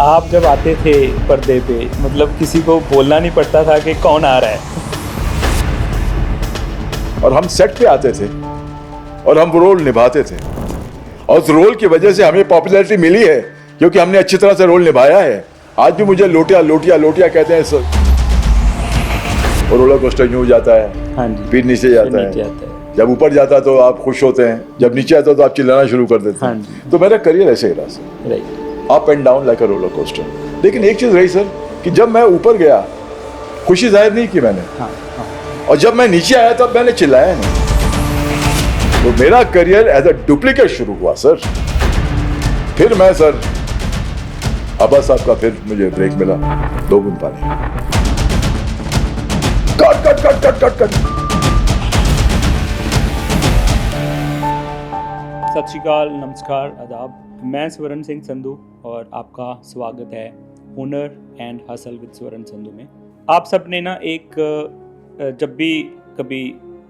आप जब आते थे पर्दे पे, मतलब किसी को बोलना नहीं पड़ता था कि कौन आ रहा है। और हम सेट पे आते थे और हम वो रोल निभाते थे, और उस रोल की वजह से हमें पॉपुलैरिटी मिली है क्योंकि हमने अच्छी तरह से रोल निभाया है। आज भी मुझे लोटिया लोटिया लोटिया कहते हैं सर। और रोलर कोस्टर यूं जाता है, हाँ जी, फिर नीचे जाता नीचे है। आता है। जब ऊपर जाता है तो आप खुश होते हैं, जब नीचे आता है तो आप चिल्लाना शुरू कर देते हाँ हैं। जी। तो मेरा करियर ऐसे ही रहा sir, right. Up and down like a roller coaster. लेकिन एक चीज रही सर कि जब मैं ऊपर गया खुशी जाहिर नहीं की मैंने, हाँ हाँ। और जब मैं नीचे आया तब मैंने चिल्लाया नहीं। तो मेरा करियर एज अ डुप्लीकेट शुरू हुआ सर। फिर मैं सर अब्बास साहब का फिर मुझे ब्रेक मिला, 2 बूंद पानी। Cut cut cut cut cut cut. सत श्री अकाल, नमस्कार, आदाब। मैं स्वर्ण सिंह संधू और आपका स्वागत है हुनर एंड हसल विद स्वर्ण संधू में। आप सब ने ना जब भी कभी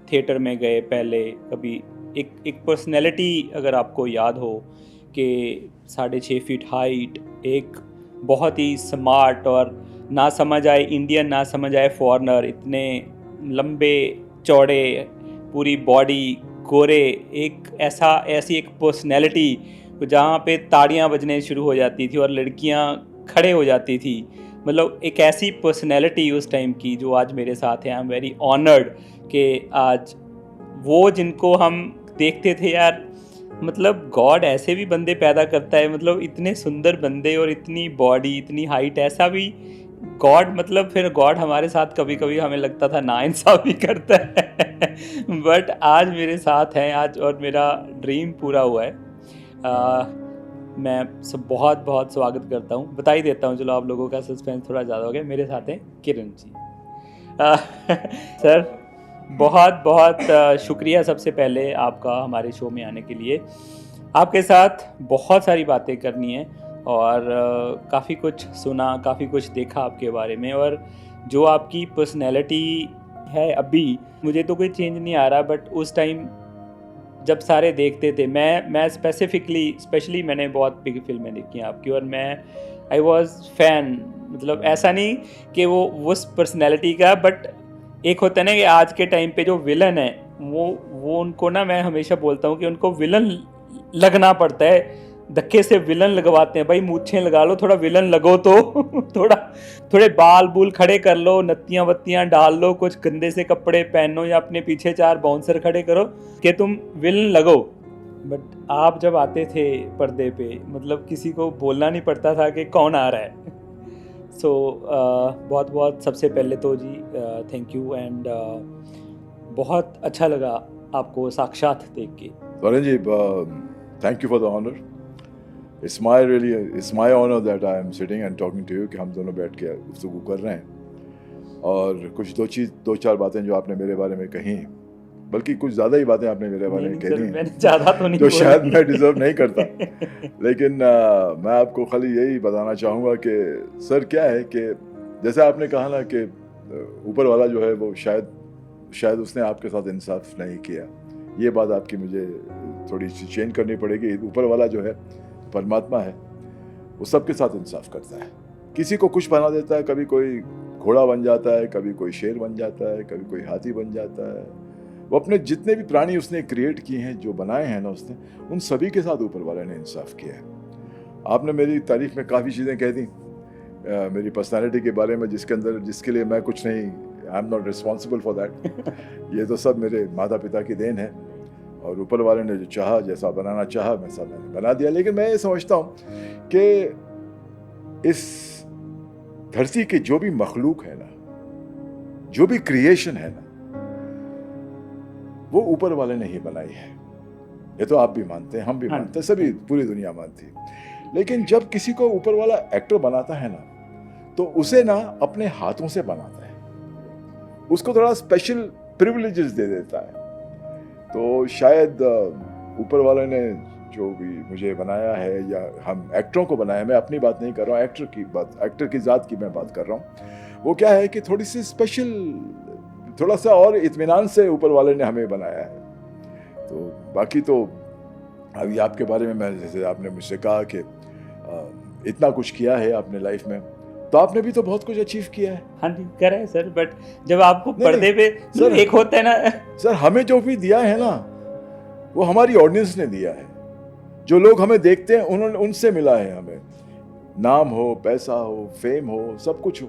थिएटर में गए पहले, कभी एक पर्सनैलिटी अगर आपको याद हो कि 6.5 फीट हाइट, एक बहुत ही स्मार्ट और ना समझ आए इंडियन ना समझ आए फॉरेनर, इतने लंबे चौड़े, पूरी बॉडी, गोरे, ऐसी एक पर्सनैलिटी जहाँ पे ताड़ियाँ बजने शुरू हो जाती थी और लड़कियाँ खड़े हो जाती थी। मतलब एक ऐसी पर्सनैलिटी उस टाइम की जो आज मेरे साथ है। आई एम वेरी ऑनर्ड कि आज वो जिनको हम देखते थे यार, मतलब गॉड ऐसे भी बंदे पैदा करता है, मतलब इतने सुंदर बंदे और इतनी बॉडी, इतनी हाइट, ऐसा भी गॉड, मतलब फिर गॉड हमारे साथ कभी कभी हमें लगता था नाइंसाफ़ी करता है बट आज मेरे साथ हैं आज, और मेरा ड्रीम पूरा हुआ है। मैं सब बहुत बहुत स्वागत करता हूँ, बता ही देता हूँ, चलो आप लोगों का सस्पेंस थोड़ा ज़्यादा हो गया। मेरे साथ हैं किरण जी। सर बहुत बहुत शुक्रिया सबसे पहले आपका हमारे शो में आने के लिए। आपके साथ बहुत सारी बातें करनी है और काफ़ी कुछ सुना, काफ़ी कुछ देखा आपके बारे में, और जो आपकी पर्सनैलिटी है अभी, मुझे तो कोई चेंज नहीं आ रहा, बट उस टाइम जब सारे देखते थे, मैं स्पेशली मैंने बहुत बिग फिल्में देखी हैं आपकी, और मैं आई वॉज फैन। मतलब ऐसा नहीं कि वो उस पर्सनैलिटी का, बट एक होता है ना कि आज के टाइम पे जो विलन है वो उनको ना, मैं हमेशा बोलता हूँ कि उनको विलन लगना पड़ता है। धक्के से विलन लगवाते हैं, भाई मूछें लगा लो, थोड़ा विलन लगो तो थोड़े बाल बूल खड़े कर लो, नत्तियां वत्तियां डाल लो, कुछ गंदे से कपड़े पहनो या अपने पीछे 4 बाउंसर खड़े करो कि तुम विलन लगो। बट आप जब आते थे पर्दे पे, मतलब किसी को बोलना नहीं पड़ता था कि कौन आ रहा है। सो बहुत बहुत सबसे पहले तो जी थैंक यू, एंड बहुत अच्छा लगा आपको साक्षात देख के। Swarna ji, thank you for the honour. It's my honor that I am sitting and talking to you कि हम दोनों बैठ के गुफ्तगू कर रहे हैं। और कुछ 2-4 बातें जो आपने मेरे बारे में कही, बल्कि कुछ ज़्यादा ही बातें आपने मेरे बारे में कही हैं, ज़्यादा तो नहीं, तो शायद मैं डिज़र्व नहीं करता। लेकिन मैं आपको खाली यही बताना चाहूँगा कि सर क्या है कि जैसे आपने कहा ना कि ऊपर वाला जो है वो शायद उसने आपके साथ इंसाफ नहीं किया। ये बात आपकी मुझे थोड़ी सी चेंज करनी पड़ेगी। ऊपर वाला जो है परमात्मा है, वो सबके साथ इंसाफ करता है। किसी को कुछ बना देता है, कभी कोई घोड़ा बन जाता है, कभी कोई शेर बन जाता है, कभी कोई हाथी बन जाता है। वो अपने जितने भी प्राणी उसने क्रिएट किए हैं, जो बनाए हैं ना उसने, उन सभी के साथ ऊपर वाले ने इंसाफ किया है। आपने मेरी तारीफ में काफ़ी चीज़ें कह दी मेरी पर्सनालिटी के बारे में, जिसके लिए मैं कुछ नहीं, I am not responsible for that. ये तो सब मेरे माता पिता की देन है, और ऊपर वाले ने जो चाहा, जैसा बनाना चाहा, वैसा मैंने बना दिया। लेकिन मैं ये समझता हूँ कि इस धरती के जो भी मखलूक है ना, जो भी क्रिएशन है ना, वो ऊपर वाले ने ही बनाई है। ये तो आप भी मानते हैं, हम भी मानते हैं, सभी पूरी दुनिया मानती है। लेकिन जब किसी को ऊपर वाला एक्टर बनाता है ना, तो उसे ना अपने हाथों से बनाता है, उसको थोड़ा स्पेशल प्रिविलेजेस दे देता है। तो शायद ऊपर वाले ने जो भी मुझे बनाया है, या हम एक्टरों को बनाया, मैं अपनी बात नहीं कर रहा हूँ, एक्टर की ज़ात की मैं बात कर रहा हूँ। वो क्या है कि थोड़ी सी स्पेशल, थोड़ा सा और इत्मीनान से ऊपर वाले ने हमें बनाया है। तो बाकी तो अभी आपके बारे में, मैं जैसे आपने मुझसे कहा कि इतना कुछ किया है आपने लाइफ में, तो आपने भी तो बहुत कुछ अचीव किया है। हाँ जी करा है सर, बट जब आपको नहीं, पर्दे पे सर, एक होता है ना सर हमें जो भी दिया है ना वो हमारी ऑडियंस ने दिया है। जो लोग हमें देखते हैं उन्होंने उनसे मिला है हमें, नाम हो, पैसा हो, फेम हो, सब कुछ हो,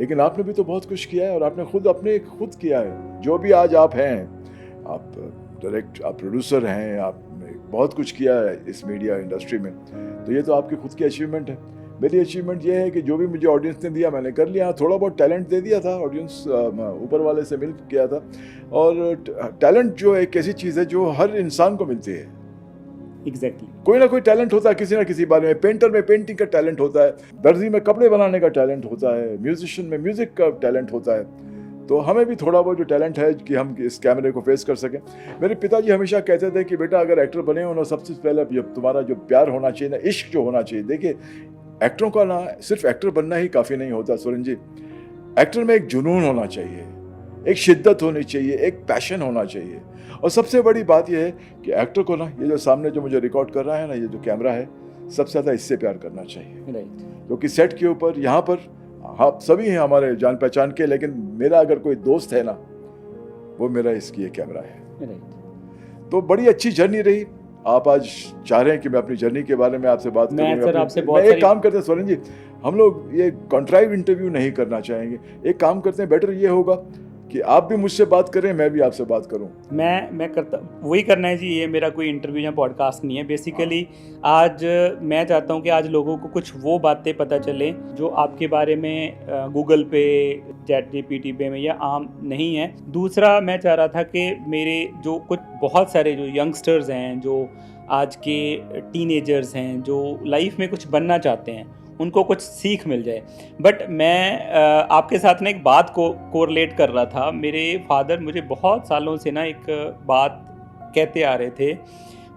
लेकिन आपने भी तो बहुत कुछ किया है और आपने खुद किया है। जो भी आज आप हैं, आप आप प्रोड्यूसर हैं, आपने बहुत कुछ किया है इस मीडिया इंडस्ट्री में, तो ये तो आपकी खुद की अचीवमेंट है। मेरी अचीवमेंट ये है कि जो भी मुझे ऑडियंस ने दिया मैंने कर लिया। थोड़ा बहुत टैलेंट दे दिया था, ऑडियंस ऊपर वाले से मिल गया था। और टैलेंट जो एक ऐसी चीज़ है जो हर इंसान को मिलती है। एग्जैक्टली कोई ना कोई टैलेंट होता है किसी ना किसी बारे में। पेंटर में पेंटिंग का टैलेंट होता है, दर्जी में कपड़े बनाने का टैलेंट होता है, म्यूजिशियन में म्यूजिक का टैलेंट होता है। तो हमें भी थोड़ा बहुत जो टैलेंट है कि हम इस कैमरे को फेस कर सकें। मेरे पिताजी हमेशा कहते थे कि बेटा अगर एक्टर बने हो ना, सबसे पहले तुम्हारा जो प्यार होना चाहिए ना, इश्क जो होना चाहिए। देखिए एक्टरों का ना सिर्फ एक्टर बनना ही काफ़ी नहीं होता सुरेंद्र जी। एक्टर में एक जुनून होना चाहिए, एक शिद्दत होनी चाहिए, एक पैशन होना चाहिए। और सबसे बड़ी बात यह है कि एक्टर को ना, ये जो सामने जो मुझे रिकॉर्ड कर रहा है ना, ये जो कैमरा है, सबसे ज़्यादा इससे प्यार करना चाहिए। राइट। क्योंकि सेट के ऊपर यहाँ पर हाँ सभी हैं हमारे जान पहचान के, लेकिन मेरा अगर कोई दोस्त है ना, वो मेरा इसकी ये कैमरा है। राइट। तो बड़ी अच्छी जर्नी रही। आप आज चाह रहे हैं कि मैं अपनी जर्नी के बारे में आपसे बात करूं। मैं सर आपसे बहुत मैं एक सारी काम करते हैं सुरेंद्र जी, हम लोग ये कॉन्ट्राइव इंटरव्यू नहीं करना चाहेंगे। एक काम करते हैं, बेटर ये होगा कि आप भी मुझसे बात करें, मैं भी आपसे बात करूं। मैं करता वही करना है जी। ये मेरा कोई इंटरव्यू या पॉडकास्ट नहीं है। बेसिकली आज मैं चाहता हूँ कि आज लोगों को कुछ वो बातें पता चले जो आपके बारे में गूगल पे, ChatGPT पे में या आम नहीं है। दूसरा मैं चाह रहा था कि मेरे जो कुछ बहुत सारे जो यंगस्टर्स हैं, जो आज के टीनेजर्स हैं, जो लाइफ में कुछ बनना चाहते हैं, उनको कुछ सीख मिल जाए। बट मैं आपके साथ ना एक बात को कोरिलेट कर रहा था। मेरे फादर मुझे बहुत सालों से ना एक बात कहते आ रहे थे।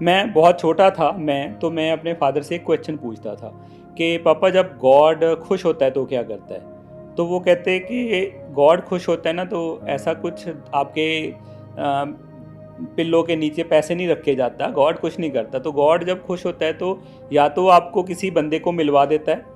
मैं बहुत छोटा था, तो मैं अपने फादर से एक क्वेश्चन पूछता था कि पापा जब गॉड खुश होता है तो क्या करता है? तो वो कहते कि गॉड खुश होता है ना तो ऐसा कुछ आपके पिल्लों के नीचे पैसे नहीं रखे जाता, गॉड कुछ नहीं करता। तो गॉड जब खुश होता है तो या तो आपको किसी बंदे को मिलवा देता है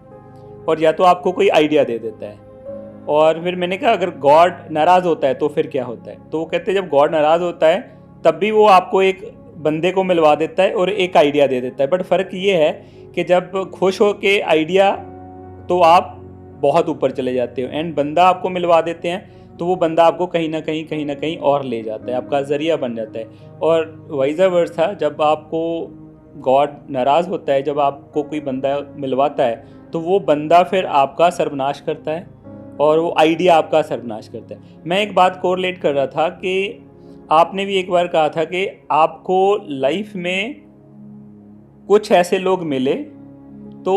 और या तो आपको कोई आइडिया दे देता है। और फिर मैंने कहा अगर गॉड नाराज़ होता है तो फिर क्या होता है? तो वो कहते हैं जब गॉड नाराज़ होता है तब भी वो आपको एक बंदे को मिलवा देता है और एक आइडिया दे देता है। बट फ़र्क ये है कि जब खुश हो के आइडिया तो आप बहुत ऊपर चले जाते हो, एंड बंदा आपको मिलवा देते हैं तो वो बंदा आपको कहीं ना कहीं और ले जाता है, आपका ज़रिया बन जाता है। और वाइज़ वर्सा, जब आपको गॉड नाराज़ होता है, जब आपको कोई बंदा मिलवाता है तो वो बंदा फिर आपका सर्वनाश करता है और वो आइडिया आपका सर्वनाश करता है। मैं एक बात कोरिलेट कर रहा था कि आपने भी एक बार कहा था कि आपको लाइफ में कुछ ऐसे लोग मिले तो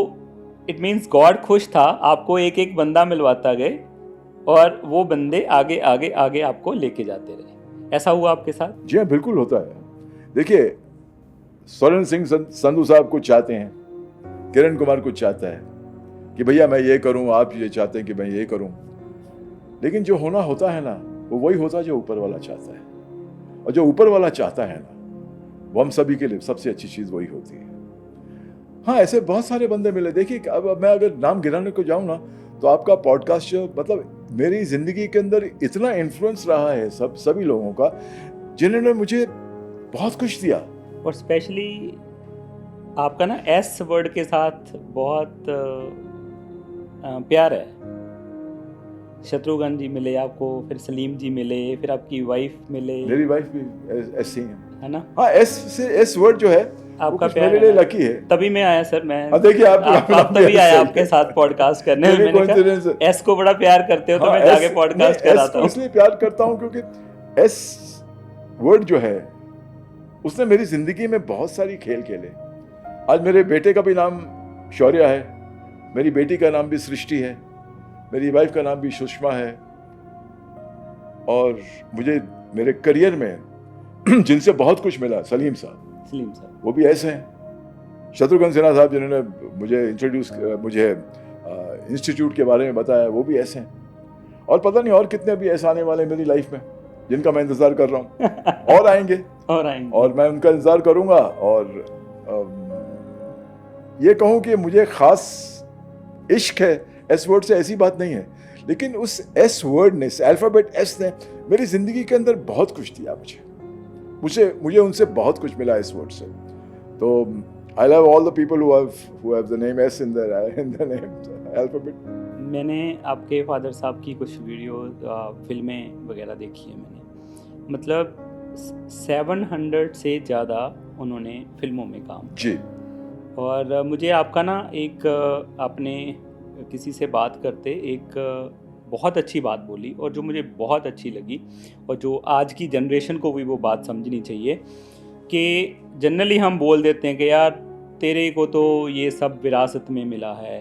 इट मीन्स गॉड खुश था, आपको एक एक बंदा मिलवाता गए और वो बंदे आगे आगे आगे आपको लेके जाते रहे। ऐसा हुआ आपके साथ? जी हाँ, बिल्कुल होता है। देखिए स्वर्ण सिंह संधू साहब कुछ चाहते हैं, किरण कुमार कुछ चाहता है कि भैया मैं ये करूं, आप ये चाहते हैं कि मैं ये करूं, लेकिन जो होना होता है ना वो वही होता है जो ऊपर वाला चाहता है। और जो ऊपर वाला चाहता है ना वो हम सभी के लिए सबसे अच्छी चीज़ वही होती है। हाँ, ऐसे बहुत सारे बंदे मिले। देखिए अब मैं अगर नाम गिनाने को जाऊँ ना तो आपका पॉडकास्ट जो मतलब मेरी ज़िंदगी के अंदर इतना इन्फ्लुएंस रहा है सभी लोगों का जिन्होंने मुझे बहुत कुछ दिया। और स्पेशली आपका ना एस वर्ड के साथ बहुत प्यार है। शत्रुघ्न जी मिले आपको, फिर सलीम जी मिले, फिर आपकी वाइफ मिले। मेरी वाइफ भी ऐसी है ना? हाँ, एस वर्ड जो है आपका मेरे लिए लकी है। तभी मैं आया सर। मैं देखिए आप तभी आया आपके साथ पॉडकास्ट करने में। मैंने कहा एस को बड़ा प्यार करते हो तो मैं जाके पॉडकास्ट कराता हूँ। इसलिए प्यार करता हूँ क्योंकि एस वर्ड जो है उसने मेरी जिंदगी में बहुत सारी खेल खेले। आज मेरे बेटे का भी नाम शौर्य है, मेरी बेटी का नाम भी सृष्टि है, मेरी वाइफ का नाम भी सुषमा है। और मुझे मेरे करियर में जिनसे बहुत कुछ मिला, सलीम साहब वो भी ऐसे हैं। शत्रुघ्न सिन्हा साहब जिन्होंने मुझे इंस्टीट्यूट के बारे में बताया, वो भी ऐसे हैं। और पता नहीं और कितने भी ऐसे आने वाले मेरी लाइफ में जिनका मैं इंतजार कर रहा हूँ। और आएंगे और मैं उनका इंतजार करूंगा। और ये कहूँ कि मुझे खास इश्क है एस वर्ड से, ऐसी बात नहीं है, लेकिन उस एस वर्डनेस, अल्फ़ाबेट एस ने मेरी ज़िंदगी के अंदर बहुत कुछ दिया मुझे उनसे बहुत कुछ मिला इस वर्ड से। तो I love all the people who have the name S in the name alphabet. मैंने आपके फादर साहब की कुछ वीडियो फिल्में वगैरह देखी है मैंने, मतलब 700 से ज़्यादा उन्होंने फिल्मों में काम जी। और मुझे आपका ना एक आपने किसी से बात करते एक बहुत अच्छी बात बोली और जो मुझे बहुत अच्छी लगी और जो आज की जनरेशन को भी वो बात समझनी चाहिए कि जनरली हम बोल देते हैं कि यार तेरे को तो ये सब विरासत में मिला है,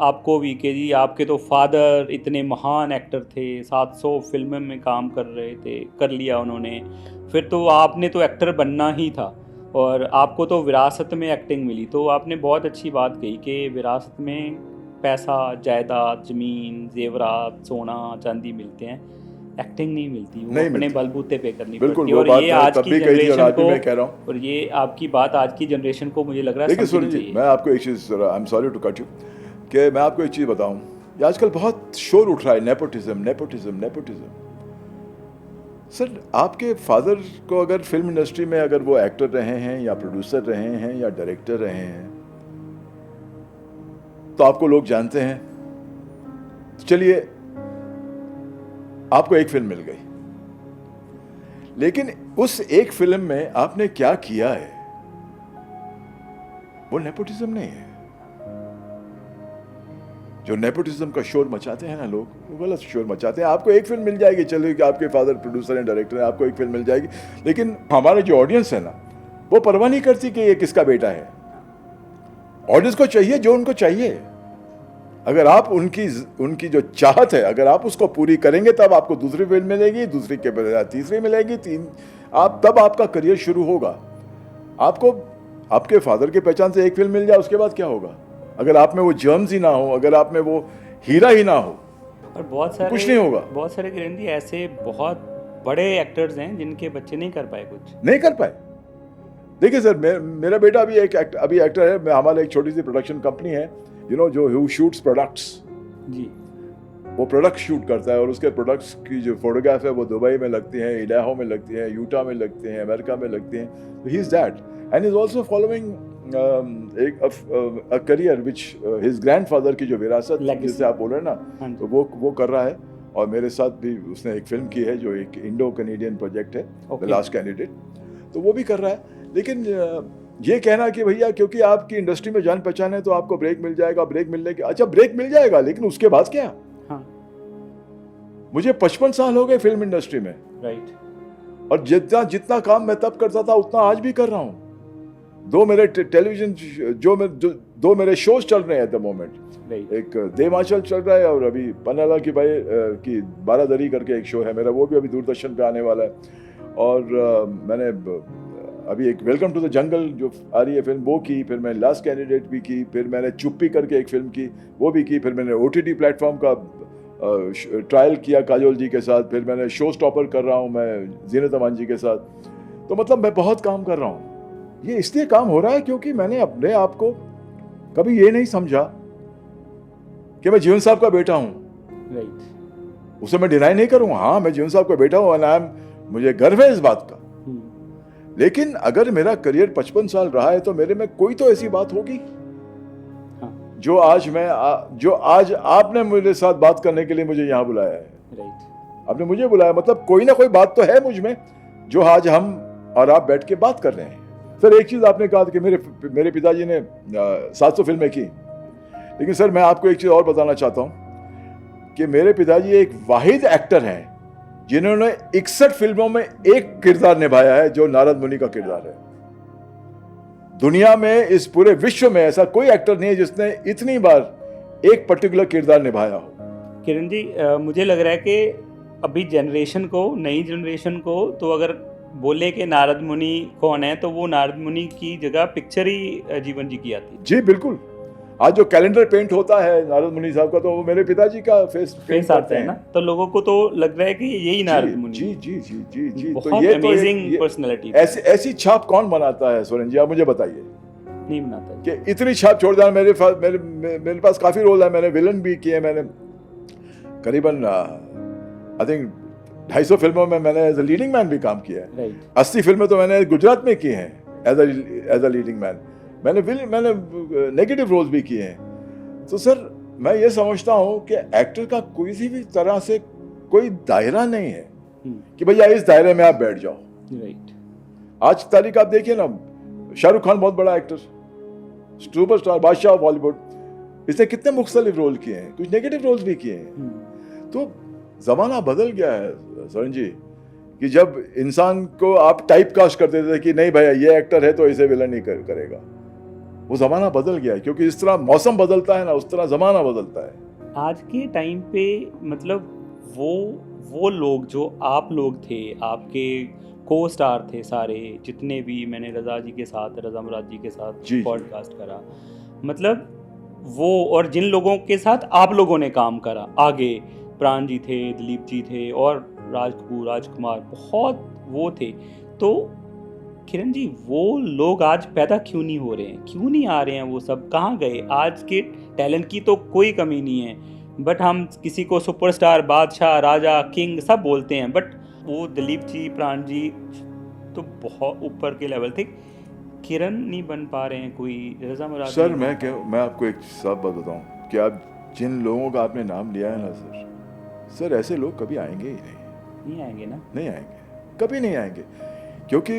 आपको भी कि जी आपके तो फादर इतने महान एक्टर थे, 700 फिल्मों में काम कर रहे थे, कर लिया उन्होंने, फिर तो आपने तो एक्टर बनना ही था और आपको तो विरासत में एक्टिंग मिली। तो आपने बहुत अच्छी बात कही कि विरासत में पैसा, जायदाद, ज़मीन, जेवरात, सोना, चांदी मिलते हैं, एक्टिंग नहीं मिलती, वो नहीं अपने मिलती। बलबूते पे करनी बिल्कुल, पड़ती है। वो और बात ये मैं आज तब की भी कही थी और जनरेशन आज भी को, मैं कह रहा हूँ। और ये आपकी बात आज की जनरेशन को मुझे लग रहा है देखिए समझनी सुनील जी, चाहिए। मैं आपको एक चीज़, I am sorry to cut you, कि मैं आपको एक चीज़ बताऊं, ये आजकल बहुत शोर उठ रहा है, नेपोटिज्म। सर, आपके फादर को अगर फिल्म इंडस्ट्री में अगर वो एक्टर रहे हैं या प्रोड्यूसर रहे हैं या डायरेक्टर रहे हैं तो आपको लोग जानते हैं। तो चलिए, आपको एक फिल्म मिल गई, लेकिन उस एक फिल्म में आपने क्या किया है वो नेपोटिज्म नहीं है। जो नेपोटिज्म का शोर मचाते हैं ना लोग, वो गलत शोर मचाते हैं। आपको एक फिल्म मिल जाएगी, चलिए कि आपके फादर प्रोड्यूसर हैं, डायरेक्टर हैं, आपको एक फिल्म मिल जाएगी, लेकिन हमारे जो ऑडियंस है ना, वो परवाह नहीं करती कि ये किसका बेटा है। ऑडियंस को चाहिए जो उनको चाहिए। अगर आप उनकी जो चाहत है, अगर आप उसको पूरी करेंगे, तब आपको दूसरी फिल्म मिलेगी, दूसरी के बजाय तीसरी मिलेगी, तब आपका करियर शुरू होगा। आपको आपके फादर की पहचान से एक फिल्म मिल जाए, उसके बाद क्या होगा? अगर आप में वो जर्म्स ही ना हो, अगर आप में वो हीरा ही ना हो, और बहुत सारे कुछ नहीं होगा। बहुत सारे किरण जी ऐसे बहुत बड़े एक्टर्स हैं जिनके बच्चे नहीं कर पाए, कुछ नहीं कर पाए। देखिए सर, मेरा बेटा अभी एक्टर है। हमारे एक छोटी सी प्रोडक्शन कंपनी है, जो हु शूट्स प्रोडक्ट्स जी। वो प्रोडक्ट शूट करता है और उसके प्रोडक्ट्स की जो फोटोग्राफ है वो दुबई में लगती हैं, इलाहो में लगती हैं, यूटा में लगती हैं, अमेरिका में लगती हैं। तो he is that and is also following a career which his grandfather की जो विरासत जिसे आप बोल रहे हैं ना, तो वो कर रहा है। और मेरे साथ भी उसने एक फिल्म की है जो एक इंडो कनेडियन प्रोजेक्ट है, द लास्ट कैंडिडेट, तो वो भी कर रहा है। लेकिन ये कहना कि भैया क्योंकि आपकी इंडस्ट्री में जान पहचान है तो आपको ब्रेक मिल जाएगा, ब्रेक मिलने के, अच्छा ब्रेक मिल जाएगा, लेकिन उसके बाद क्या? हाँ। मुझे 55 साल हो गए फिल्म इंडस्ट्री में, राइट, और जितना काम मैं तब करता था उतना आज भी कर रहा हूँ। दो मेरे टेलीविजन दो मेरे शोज चल रहे हैं एट द मोमेंट। एक देवांचल चल रहा है और अभी पन्नाला की भाई की बारादरी करके एक शो है मेरा, वो भी अभी दूरदर्शन पे आने वाला है। और मैंने अभी एक वेलकम टू द जंगल जो आ रही है फिल्म, वो की, फिर मैंने लास्ट कैंडिडेट भी की, फिर मैंने चुप्पी करके एक फिल्म की, वो भी की, फिर मैंने OTT प्लेटफॉर्म का ट्रायल किया काजोल जी के साथ, फिर मैंने शो स्टॉपर कर रहा हूँ मैं जीनत अमान जी के साथ। तो मतलब मैं बहुत काम कर रहा हूँ। ये इसलिए काम हो रहा है क्योंकि मैंने अपने आप को कभी ये नहीं समझा कि मैं जीवन साहब का बेटा हूं। राइट, उसे मैं डिनाई नहीं करूंगा, हाँ मैं जीवन साहब का बेटा हूं और मुझे गर्व है इस बात का। लेकिन अगर मेरा करियर 55 साल रहा है तो मेरे में कोई तो ऐसी बात होगी जो आज आपने मेरे साथ बात करने के लिए मुझे यहाँ बुलाया है। राइट, आपने मुझे बुलाया, मतलब कोई ना कोई बात तो है मुझ में जो आज हम और आप बैठ के बात कर रहे हैं। सर एक चीज आपने कहा कि मेरे पिताजी ने 700 फिल्में की, लेकिन सर मैं आपको एक चीज और बताना चाहता हूं कि मेरे पिताजी एक वाहिद एक्टर हैं जिन्होंने 61 फिल्मों में एक किरदार निभाया है जो नारद मुनि का किरदार है। दुनिया में, इस पूरे विश्व में ऐसा कोई एक्टर नहीं है जिसने इतनी बार एक पर्टिकुलर किरदार निभाया हो। किरण जी, मुझे लग रहा है कि अभी नई जनरेशन को तो अगर बोले कि नारद मुनि कौन है तो वो नारद मुनि की जगह पिक्चर ही जीवन जी की आती है। जी बिल्कुल, आज जो कैलेंडर पेंट होता है नारद मुनि साहब का, तो वो मेरे पिताजी का फेस आता है ना, तो लोगों को तो लग रहा है कि यही नारद मुनि। जी जी जी जी जी, बहुत अमेजिंग पर्सनालिटी। ऐसी छाप कौन बनाता है सोरेन जी, आप मुझे बताइए। नहीं बनाता जी। कि इतनी छाप छोड़ दिया। मेरे पास काफ़ी रोल है, मैंने विलन भी किए, मैंने करीबन आई थिंक 250 फिल्मों में मैंने एज अ लीडिंग मैन भी काम किया है। राइट। 80 फिल्में तो मैंने गुजरात में की हैं एज अ लीडिंग मैन। मैंने नेगेटिव रोल्स भी किए हैं। तो सर मैं ये समझता हूँ कि एक्टर का किसी भी तरह से कोई दायरा नहीं है कि भैया इस दायरे में आप बैठ जाओ। राइट। आज की तारीख आप देखिए ना, शाहरुख खान बहुत बड़ा एक्टर, सुपरस्टार, बादशाह ऑफ बॉलीवुड, इसने कितने मुख्तलिफ रोल किए हैं, कुछ नेगेटिव रोल्स भी किए हैं। तो जमाना बदल गया है सरण जी, कि जब इंसान को आप टाइप कास्ट कर देते थे कि नहीं भैया ये एक्टर है तो इसे विलन नहीं करेगा, वो जमाना बदल गया है। क्योंकि इस तरह मौसम बदलता है ना, उस तरह जमाना बदलता है। आज के टाइम पे मतलब वो लोग जो आप लोग थे, आपके को स्टार थे सारे, जितने भी मैंने रज़ा जी के साथ, रज़ा मुराद जी के साथ पॉडकास्ट करा, मतलब वो, और जिन लोगों के साथ आप लोगों ने काम करा आगे, प्राण जी थे, दिलीप जी थे, और राज कपूर, राजकुमार, बहुत वो थे। तो किरण जी, वो लोग आज पैदा क्यों नहीं हो रहे हैं, क्यों नहीं आ रहे हैं, वो सब कहाँ गए? आज के टैलेंट की तो कोई कमी नहीं है, बट हम किसी को सुपरस्टार, बादशाह, राजा, किंग सब बोलते हैं, बट वो दिलीप जी, प्राण जी तो बहुत ऊपर के लेवल थे, किरण नहीं बन पा रहे हैं कोई, रज़ा मुराद। सर मैं आपको एक साफ बात बताऊं कि आप जिन लोगों का आपने नाम लिया है ना सर ऐसे लोग कभी आएंगे ही नहीं आएंगे ना, नहीं आएंगे, कभी नहीं आएंगे। क्योंकि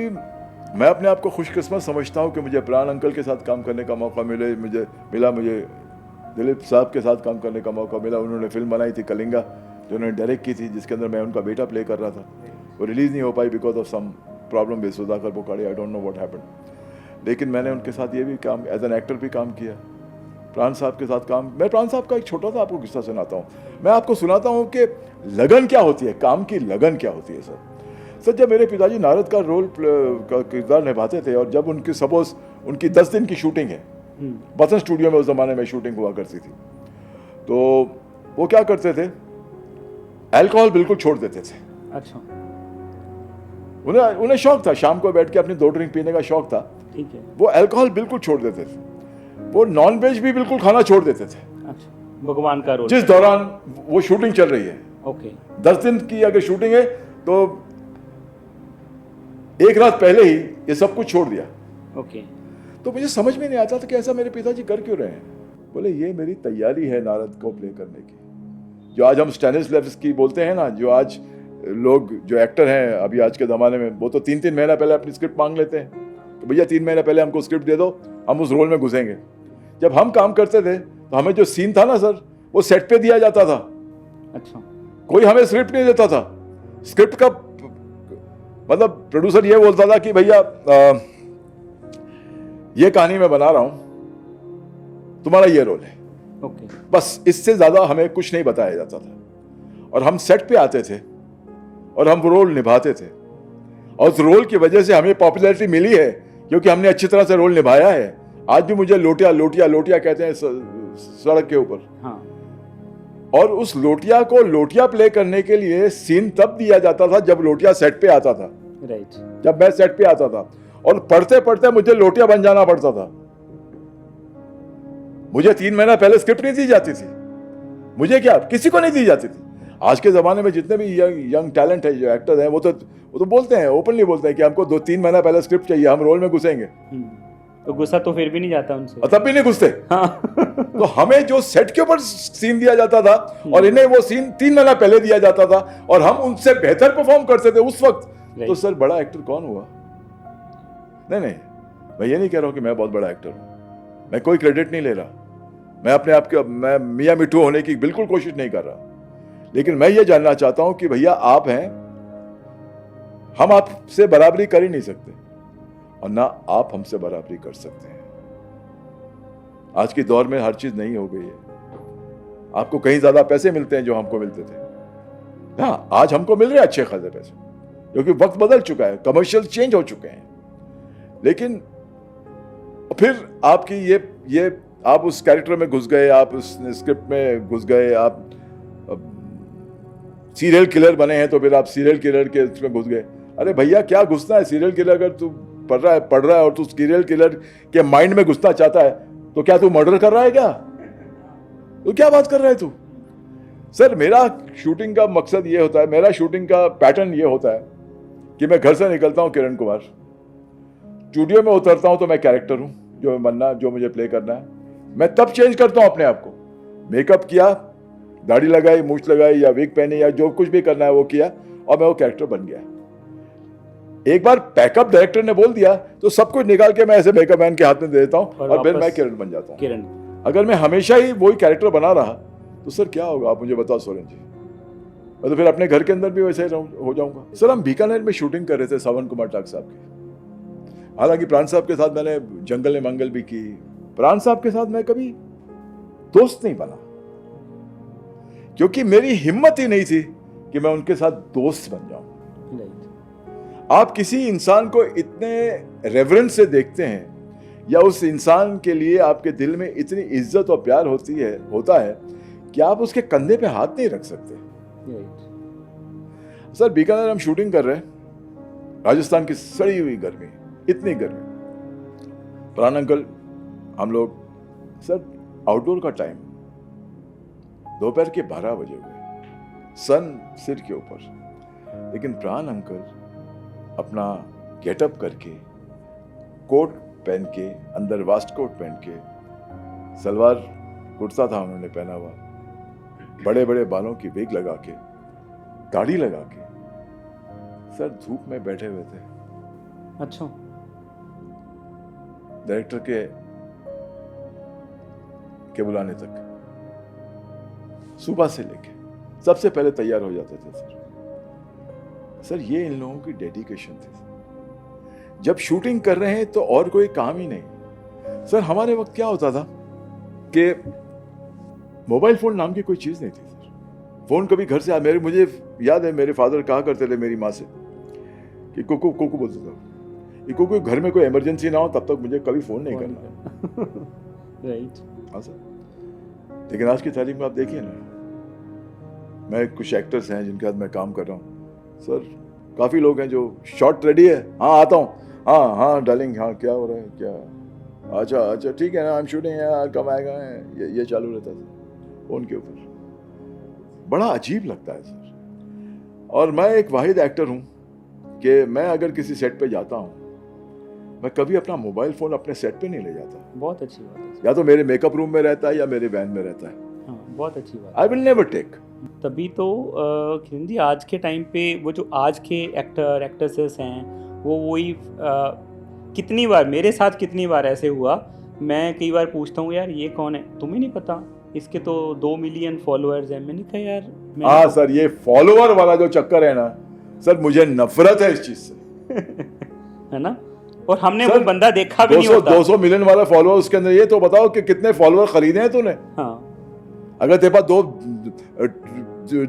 मैं अपने आप को खुशकिस्मत समझता हूँ कि मुझे प्राण अंकल के साथ काम करने का मौका मुझे दिलीप साहब के साथ काम करने का मौका मिला। उन्होंने फिल्म बनाई थी कलिंगा, जो उन्होंने डायरेक्ट की थी, जिसके अंदर मैं उनका बेटा प्ले कर रहा था। वो रिलीज़ नहीं हो पाई because of some problem with Sudhakar Bokade, I don't know what happened. लेकिन मैंने उनके साथ ये भी काम, एज एन एक्टर भी काम किया। प्राण साहब के साथ काम, मैं प्राण साहब का एक छोटा सा आपको किस्सा सुनाता हूँ। मैं आपको सुनाता हूँ कि लगन क्या होती है, काम की लगन क्या होती है। सर जब मेरे पिताजी नारद का रोल का किरदार निभाते थे, और जब उनकी सपोज उनकी 10 दिन की शूटिंग है, बसन स्टूडियो में उस ज़माने में शूटिंग हुआ करती थी, तो वो क्या करते थे, अल्कोहल बिल्कुल छोड़ देते थे। अच्छा। उन्हें शौक था, शाम को बैठ के अपनी 2 ड्रिंक पीने का शौक था। ठीक है। वो अल्कोहल बिल्कुल छोड़ देते थे, वो नॉन वेज भी बिल्कुल खाना छोड़ देते थे। अच्छा, भगवान का रोल, जिस दौरान वो शूटिंग चल रही है। ओके। 10 दिन की अगर शूटिंग है तो एक रात पहले ही ये सब कुछ छोड़ दिया। ओके। तो मुझे समझ में नहीं आता था कि ऐसा मेरे पिताजी कर क्यों रहे हैं। बोले ये मेरी तैयारी है नारद को प्ले करने की। जो आज हम स्टैनिस्लैवस्की बोलते हैं ना, जो आज लोग जो एक्टर हैं अभी आज के ज़माने में, वो तो 3-3 महीना पहले अपनी स्क्रिप्ट मांग लेते हैं कि भैया 3 महीना पहले हमको स्क्रिप्ट दे दो, हम उस रोल में घुसेंगे। जब हम काम करते थे तो हमें जो सीन था ना सर, वो सेट पे दिया जाता था। अच्छा। कोई हमें स्क्रिप्ट नहीं देता था। स्क्रिप्ट का मतलब प्रोड्यूसर ये बोलता था कि भैया ये कहानी मैं बना रहा हूं, तुम्हारा ये रोल है। ओके। बस इससे ज्यादा हमें कुछ नहीं बताया जाता था, और हम सेट पे आते थे और हम वो रोल निभाते थे, और उस रोल की वजह से हमें पॉपुलैरिटी मिली है क्योंकि हमने अच्छी तरह से रोल निभाया है। आज भी मुझे लोटिया लोटिया लोटिया कहते हैं सड़क के ऊपर। हाँ। और उस लोटिया को लोटिया प्ले करने के लिए सीन तब दिया जाता था जब लोटिया सेट पे आता था। राइट। जब मैं सेट पे आता था और पढ़ते पढ़ते मुझे लोटिया बन जाना पड़ता था। मुझे 3 महीना पहले स्क्रिप्ट नहीं दी जाती थी, मुझे क्या किसी को नहीं दी जाती थी। आज के जमाने में जितने भी यंग टैलेंट है, जो एक्टर हैं, वो तो बोलते हैं, ओपनली बोलते हैं कि हमको 2-3 महीना पहले स्क्रिप्ट चाहिए, हम रोल में घुसेंगे। तो गुस्सा तो फिर भी नहीं जाता उनसे, तब भी नहीं घुसते। हाँ। तो हमें जो सेट के ऊपर सीन दिया जाता था और इन्हें वो सीन 3 महीना पहले दिया जाता था, और हम उनसे बेहतर परफॉर्म करते थे उस वक्त। तो सर बड़ा एक्टर कौन हुआ? नहीं, मैं ये नहीं कह रहा हूं कि मैं बहुत बड़ा एक्टर हूं, मैं कोई क्रेडिट नहीं ले रहा, मैं अपने आप के मैं मियां मिठू होने की बिल्कुल कोशिश नहीं कर रहा। लेकिन मैं ये जानना चाहता हूं कि भैया आप हैं, हम आपसे बराबरी कर ही नहीं सकते, और ना आप हमसे बराबरी कर सकते हैं। आज के दौर में हर चीज नहीं हो गई है। आपको कहीं ज्यादा पैसे मिलते हैं जो हमको मिलते थे। हाँ, आज हमको मिल रहे हैं अच्छे खासे पैसे, क्योंकि वक्त बदल चुका है, कमर्शियल चेंज हो चुके हैं। लेकिन फिर आपकी ये आप उस कैरेक्टर में घुस गए, आप उस स्क्रिप्ट में घुस गए, आप सीरियल किलर बने हैं तो फिर आप सीरियल किलर के उसमें घुस गए। अरे भैया क्या घुसना है सीरियल किलर? अगर तू पढ़ रहा है और तू सीरियल किलर के माइंड में घुसना चाहता है, तो क्या तू मर्डर कर रहा है क्या? तो क्या बात कर रहा है तू? सर मेरा शूटिंग का मकसद ये होता है, मेरा शूटिंग का पैटर्न ये होता है कि मैं घर से निकलता हूँ किरण कुमार, स्टूडियो में उतरता हूँ तो मैं कैरेक्टर हूँ जो बनना, जो मुझे प्ले करना है, मैं तब चेंज करता हूँ अपने आप को। मेकअप किया, दाढ़ी लगाई, मूछ लगाई या विग पहनी या जो कुछ भी करना है वो किया और मैं वो कैरेक्टर बन गया। एक बार पैकअप डायरेक्टर ने बोल दिया तो सब कुछ निकाल के मैं ऐसे मेकअप मैन के हाथ में दे देता हूँ और फिर मैं किरण बन जाता हूँ। किरण, अगर मैं हमेशा ही वही कैरेक्टर बना रहा तो सर क्या होगा, आप मुझे बताओ सोरेन जी? मैं तो फिर अपने घर के अंदर भी वैसे ही हो जाऊंगा। सर हम बीकानेर में शूटिंग कर रहे थे सावन कुमार टाक साहब की। हालांकि प्राण साहब के साथ मैंने जंगल में मंगल भी की, प्राण साहब के साथ मैं कभी दोस्त नहीं बना क्योंकि मेरी हिम्मत ही नहीं थी कि मैं उनके साथ दोस्त बन जाऊं। आप किसी इंसान को इतने रेवरेंस से देखते हैं या उस इंसान के लिए आपके दिल में इतनी इज्जत और प्यार होता है कि आप उसके कंधे पे हाथ नहीं रख सकते। सर बीकानेर हम शूटिंग कर रहे हैं, राजस्थान की सड़ी हुई गर्मी, इतनी गर्मी, प्राण अंकल हम लोग, सर आउटडोर का टाइम, दोपहर के 12 बजे हुए, सन सिर के ऊपर, लेकिन प्राण अंकल अपना गेटअप करके, कोट पहन के, अंदर वास्ट कोट पहन के, सलवार कुर्ता था उन्होंने पहना हुआ, बड़े बड़े बालों की विग लगा के, दाढ़ी लगा के, सर धूप में बैठे हुए थे। अच्छा। डायरेक्टर के बुलाने तक सुबह से लेके सबसे पहले तैयार हो जाते थे सर। सर ये इन लोगों की डेडिकेशन थी। जब शूटिंग कर रहे हैं तो और कोई काम ही नहीं। सर हमारे वक्त क्या होता था कि मोबाइल फोन नाम की कोई चीज नहीं थी सर। फोन कभी घर से मुझे याद है मेरे फादर कहा करते थे मेरी माँ से कि कोको कोको बोलता था कि कोको घर में कोई इमरजेंसी ना हो तब तक मुझे कभी फोन नहीं करना। राइट। हाँ सर, लेकिन आज की तारीख में आप देखिए ना, मैं कुछ एक्टर्स हैं जिनके साथ मैं काम कर रहा हूँ सर, काफ़ी लोग हैं जो शॉट रेडी है, हाँ आता हूँ, हाँ हाँ डार्लिंग, हाँ क्या हो रहा है, क्या, अच्छा अच्छा ठीक है ना, आई एम शूटिंग है, कब आएगा, ये चालू रहता था फ़ोन के ऊपर। बड़ा अजीब लगता है सर। और मैं एक वाहिद एक्टर हूँ कि मैं अगर किसी सेट पे जाता हूँ, मैं कभी अपना मोबाइल फ़ोन अपने सेट पे नहीं ले जाता। बहुत अच्छी बात है। या तो मेरे मेकअप रूम में रहता है या मेरे वैन में रहता है। हाँ, बहुत अच्छी बात। I will never take. तभी तो किरण जी आज के टाइम पे वो जो आज के एक्टर एक्ट्रेसेस हैं वो वही कितनी बार मेरे साथ कितनी बार ऐसे हुआ, मैं कई बार पूछता हूँ यार ये कौन है, तुम्हें नहीं पता, इसके तो 2 मिलियन फॉलोअर्स हैं। मैंने कहा यार हाँ सर, ये फॉलोअर वाला जो चक्कर है ना सर, मुझे नफरत है इस चीज से। है ना। और हमने वो बंदा देखा भी नहीं होता। 200 मिलियन वाला फॉलोअर, उसके अंदर ये तो बताओ कि कितने फॉलोअर खरीदे हैं तूने। हाँ। अगर तेरे पास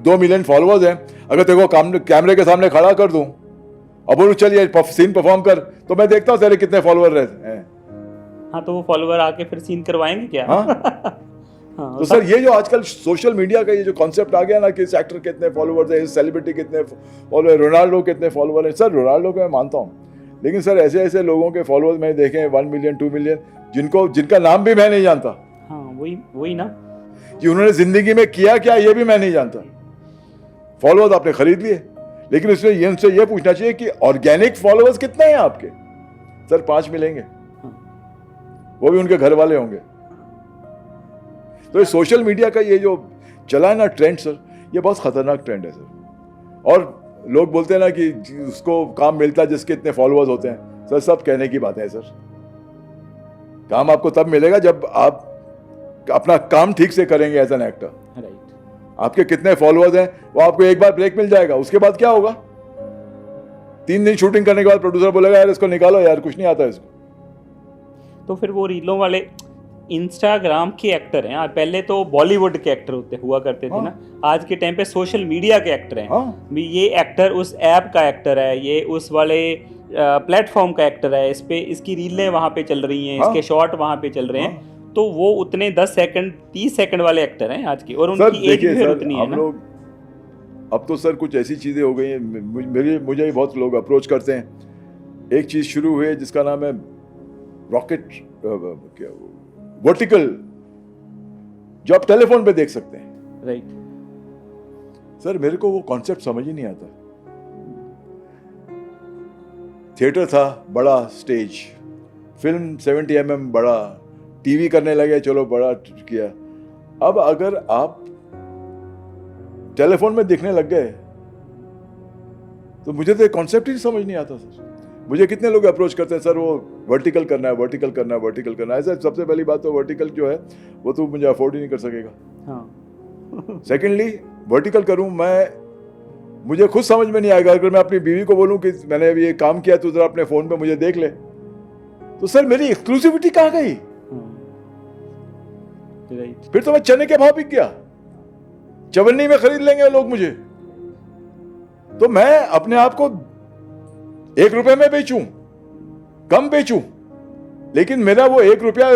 2 मिलियन फॉलोअर्स हैं, अगर तेरे को कैमरे के सामने खड़ा कर दूं और बोलूं चल ये सीन परफॉर्म कर, तो मैं देखता हूं तेरे कितने फॉलोअर रहते हैं। हाँ, तो वो फॉलोअर आके फिर सीन करवाएंगे क्या? हाँ? हाँ, तो सर ये जो आजकल सोशल मीडिया का ये जो कॉन्सेप्ट आ गया ना कि इस एक्टर कितने फॉलोअर्स हैं, इस सेलिब्रिटी कितने फॉलोअर, रोनाल्डो कितने फॉलोअर हैं। सर रोनाल्डो को मैं मानता हूँ, लेकिन सर ऐसे ऐसे लोगों के फॉलोअर्स मैंने देखे हैं 1 मिलियन 2 मिलियन जिनका नाम भी मैं नहीं जानता। हाँ, वही ना कि उन्होंने जिंदगी में किया क्या ये भी मैं नहीं जानता। फॉलोअर्स आपने खरीद लिए, लेकिन उसमें उनसे ये पूछना चाहिए कि ऑर्गेनिक फॉलोअर्स कितने हैं आपके। सर 5 मिलेंगे, वो भी उनके घर वाले होंगे। तो ये सोशल मीडिया का ये जो चला है ना ट्रेंड सर, ये बहुत खतरनाक ट्रेंड है सर। और लोग बोलते हैं ना कि उसको काम मिलता है जिसके इतने फॉलोअर्स होते हैं। सर सब कहने की बात है सर। काम आपको तब मिलेगा जब आप अपना काम ठीक से करेंगे एज एन एक्टर। राइट। आपके कितने फॉलोअर्स हैं वो आपको एक बार ब्रेक मिल जाएगा, उसके बाद क्या होगा? 3 दिन शूटिंग करने के बाद प्रोड्यूसर बोलेगा यार इसको निकालो यार, कुछ नहीं आता इसको। तो फिर वो रीलों वाले इंस्टाग्राम के एक्टर हैं। पहले तो बॉलीवुड के एक्टर हुआ करते थे ना, आज के टाइम पे सोशल मीडिया के एक्टर हैं। ये एक्टर उस ऐप का एक्टर है, ये उस वाले प्लेटफॉर्म का एक्टर है, इस पे इसकी रीलें वहाँ पे चल रही हैं, इसके शॉर्ट वहाँ पे चल रहे हैं। तो वो उतने 10 सेकंड 30 सेकंड वाले एक्टर हैं आज के, और उनकी एज भी उतनी है ना। अब तो सर कुछ ऐसी चीजें हो गई हैं, मुझे बहुत लोग अप्रोच करते हैं एक चीज़ शुरू हुई है जिसका नाम है रॉकेट वर्टिकल, जो आप टेलीफोन पे देख सकते हैं। राइट। सर मेरे को वो कॉन्सेप्ट समझ ही नहीं आता। थिएटर था, बड़ा स्टेज, फिल्म 70 mm बड़ा, टीवी करने लगे, चलो बड़ा किया। अब अगर आप टेलीफोन में देखने लग गए तो मुझे तो कॉन्सेप्ट ही समझ नहीं आता सर। मुझे कितने लोग अप्रोच करते हैं, सर वो वर्टिकल करना है, वर्टिकल करना है, वर्टिकल करना है। ऐसा सबसे पहली बात तो वर्टिकल जो है वो तो मुझे अफोर्ड ही नहीं कर सकेगा। हाँ। सेकेंडली वर्टिकल करूं मैं, मुझे खुद समझ में नहीं आएगा। अगर मैं अपनी बीवी को बोलूं कि मैंने अभी ये काम किया तो जरा अपने फोन पे मुझे देख ले, तो सर मेरी एक्सक्लूसिविटी कहाँ गई? राइट। फिर तो मैं चने के भाव बिक गया, चवन्नी में खरीद लेंगे लोग मुझे। तो मैं अपने आप को 1 रुपए में बेचूं, कम बेचूं, लेकिन मेरा वो 1 रुपया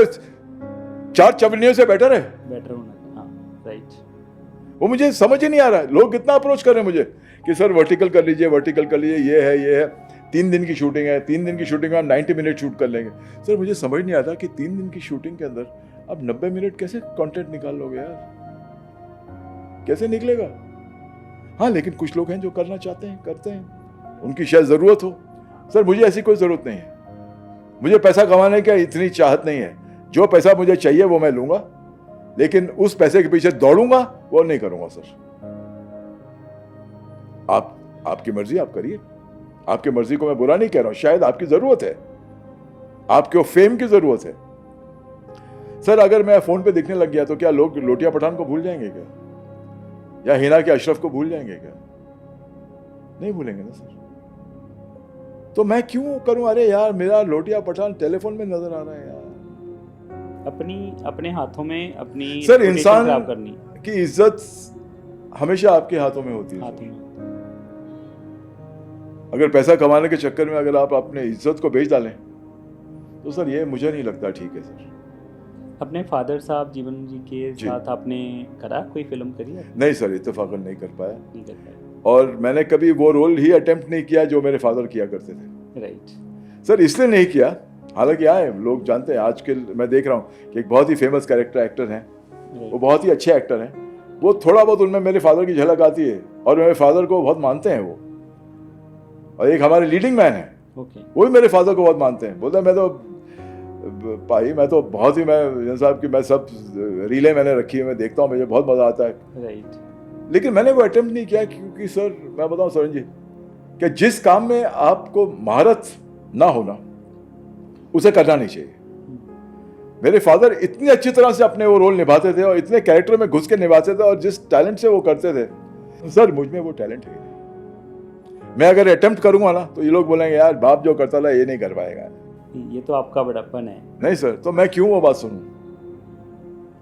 4 चवन्नियों से बेटर है। बेटर होना। हाँ। राइट। वो मुझे समझ ही नहीं आ रहा है। लोग कितना अप्रोच कर रहे हैं मुझे कि सर वर्टिकल कर लीजिए, वर्टिकल कर लीजिए, ये है 3 दिन की शूटिंग है, 3 दिन की शूटिंग में हम 90 मिनट शूट कर लेंगे। सर मुझे समझ नहीं आता कि 3 दिन की शूटिंग के अंदर आप 90 मिनट कैसे कंटेंट निकाल लोगे यार, कैसे निकलेगा? हाँ, लेकिन कुछ लोग हैं जो करना चाहते हैं, करते हैं, उनकी शायद जरूरत हो। सर मुझे ऐसी कोई जरूरत नहीं है, मुझे पैसा कमाने की इतनी चाहत नहीं है। जो पैसा मुझे चाहिए वो मैं लूंगा, लेकिन उस पैसे के पीछे दौड़ूंगा वो नहीं करूंगा सर। आपकी मर्जी, आप करिए। आपकी मर्जी को मैं बुरा नहीं कह रहा हूं, शायद आपकी जरूरत है, आपको फेम की जरूरत है। सर अगर मैं फोन पे दिखने लग गया तो क्या लोग लोटिया पठान को भूल जाएंगे क्या, या हिना के अशरफ को भूल जाएंगे क्या? नहीं भूलेंगे ना सर। तो मैं क्यों करूं? अरे यार मेरा लोटिया पठान टेलीफोन में नजर आ रहा है यार। अपने हाथों में अपनी सर इंसान खराब करनी की इज्जत हमेशा आपके हाथों में होती है। हाथों में। अगर पैसा कमाने के चक्कर में अगर आप अपने इज्जत को बेच डालें तो सर ये मुझे नहीं लगता ठीक है सर। अपने फादर साहब जीवन जी के साथ आपने करा, कोई फिल्म करी है? नहीं सर, इत्तेफाकन नहीं कर पाया। नहीं कर पाया। और मैंने कभी वो रोल ही अटेम्प्ट नहीं किया जो मेरे फादर किया करते थे। राइट। सर इसलिए नहीं किया, हालांकि आए लोग जानते हैं, आजकल मैं देख रहा हूँ कि एक बहुत ही फेमस कैरेक्टर एक्टर हैं, वो बहुत ही अच्छे एक्टर हैं, वो थोड़ा बहुत उनमें मेरे फादर की झलक आती है और मेरे फादर को बहुत मानते हैं वो। और एक हमारे लीडिंग मैन है, वो भी मेरे फादर को बहुत मानते हैं। बोलते मैं तो भाई मैं तो बहुत ही, मैं साहब की मैं सब रीलें मैंने रखी है, मैं देखता हूँ, मुझे बहुत मजा आता है। राइट। लेकिन मैंने वो अटेम्प्ट नहीं किया क्योंकि सर मैं बताऊं सरन जी कि जिस काम में आपको महारत ना होना उसे करना नहीं चाहिए। मेरे फादर इतनी अच्छी तरह से अपने वो रोल निभाते थे और इतने कैरेक्टर में घुस के निभाते थे और जिस टैलेंट से वो करते थे, सर मुझ में वो टैलेंट है। मैं अगर अटेम्प्ट करूंगा ना तो ये लोग बोलेंगे यार बाप जो करता था ये नहीं कर पाएगा। ये तो आपका बड़प्पन है। नहीं सर, तो मैं क्यों वो बात सुनूं?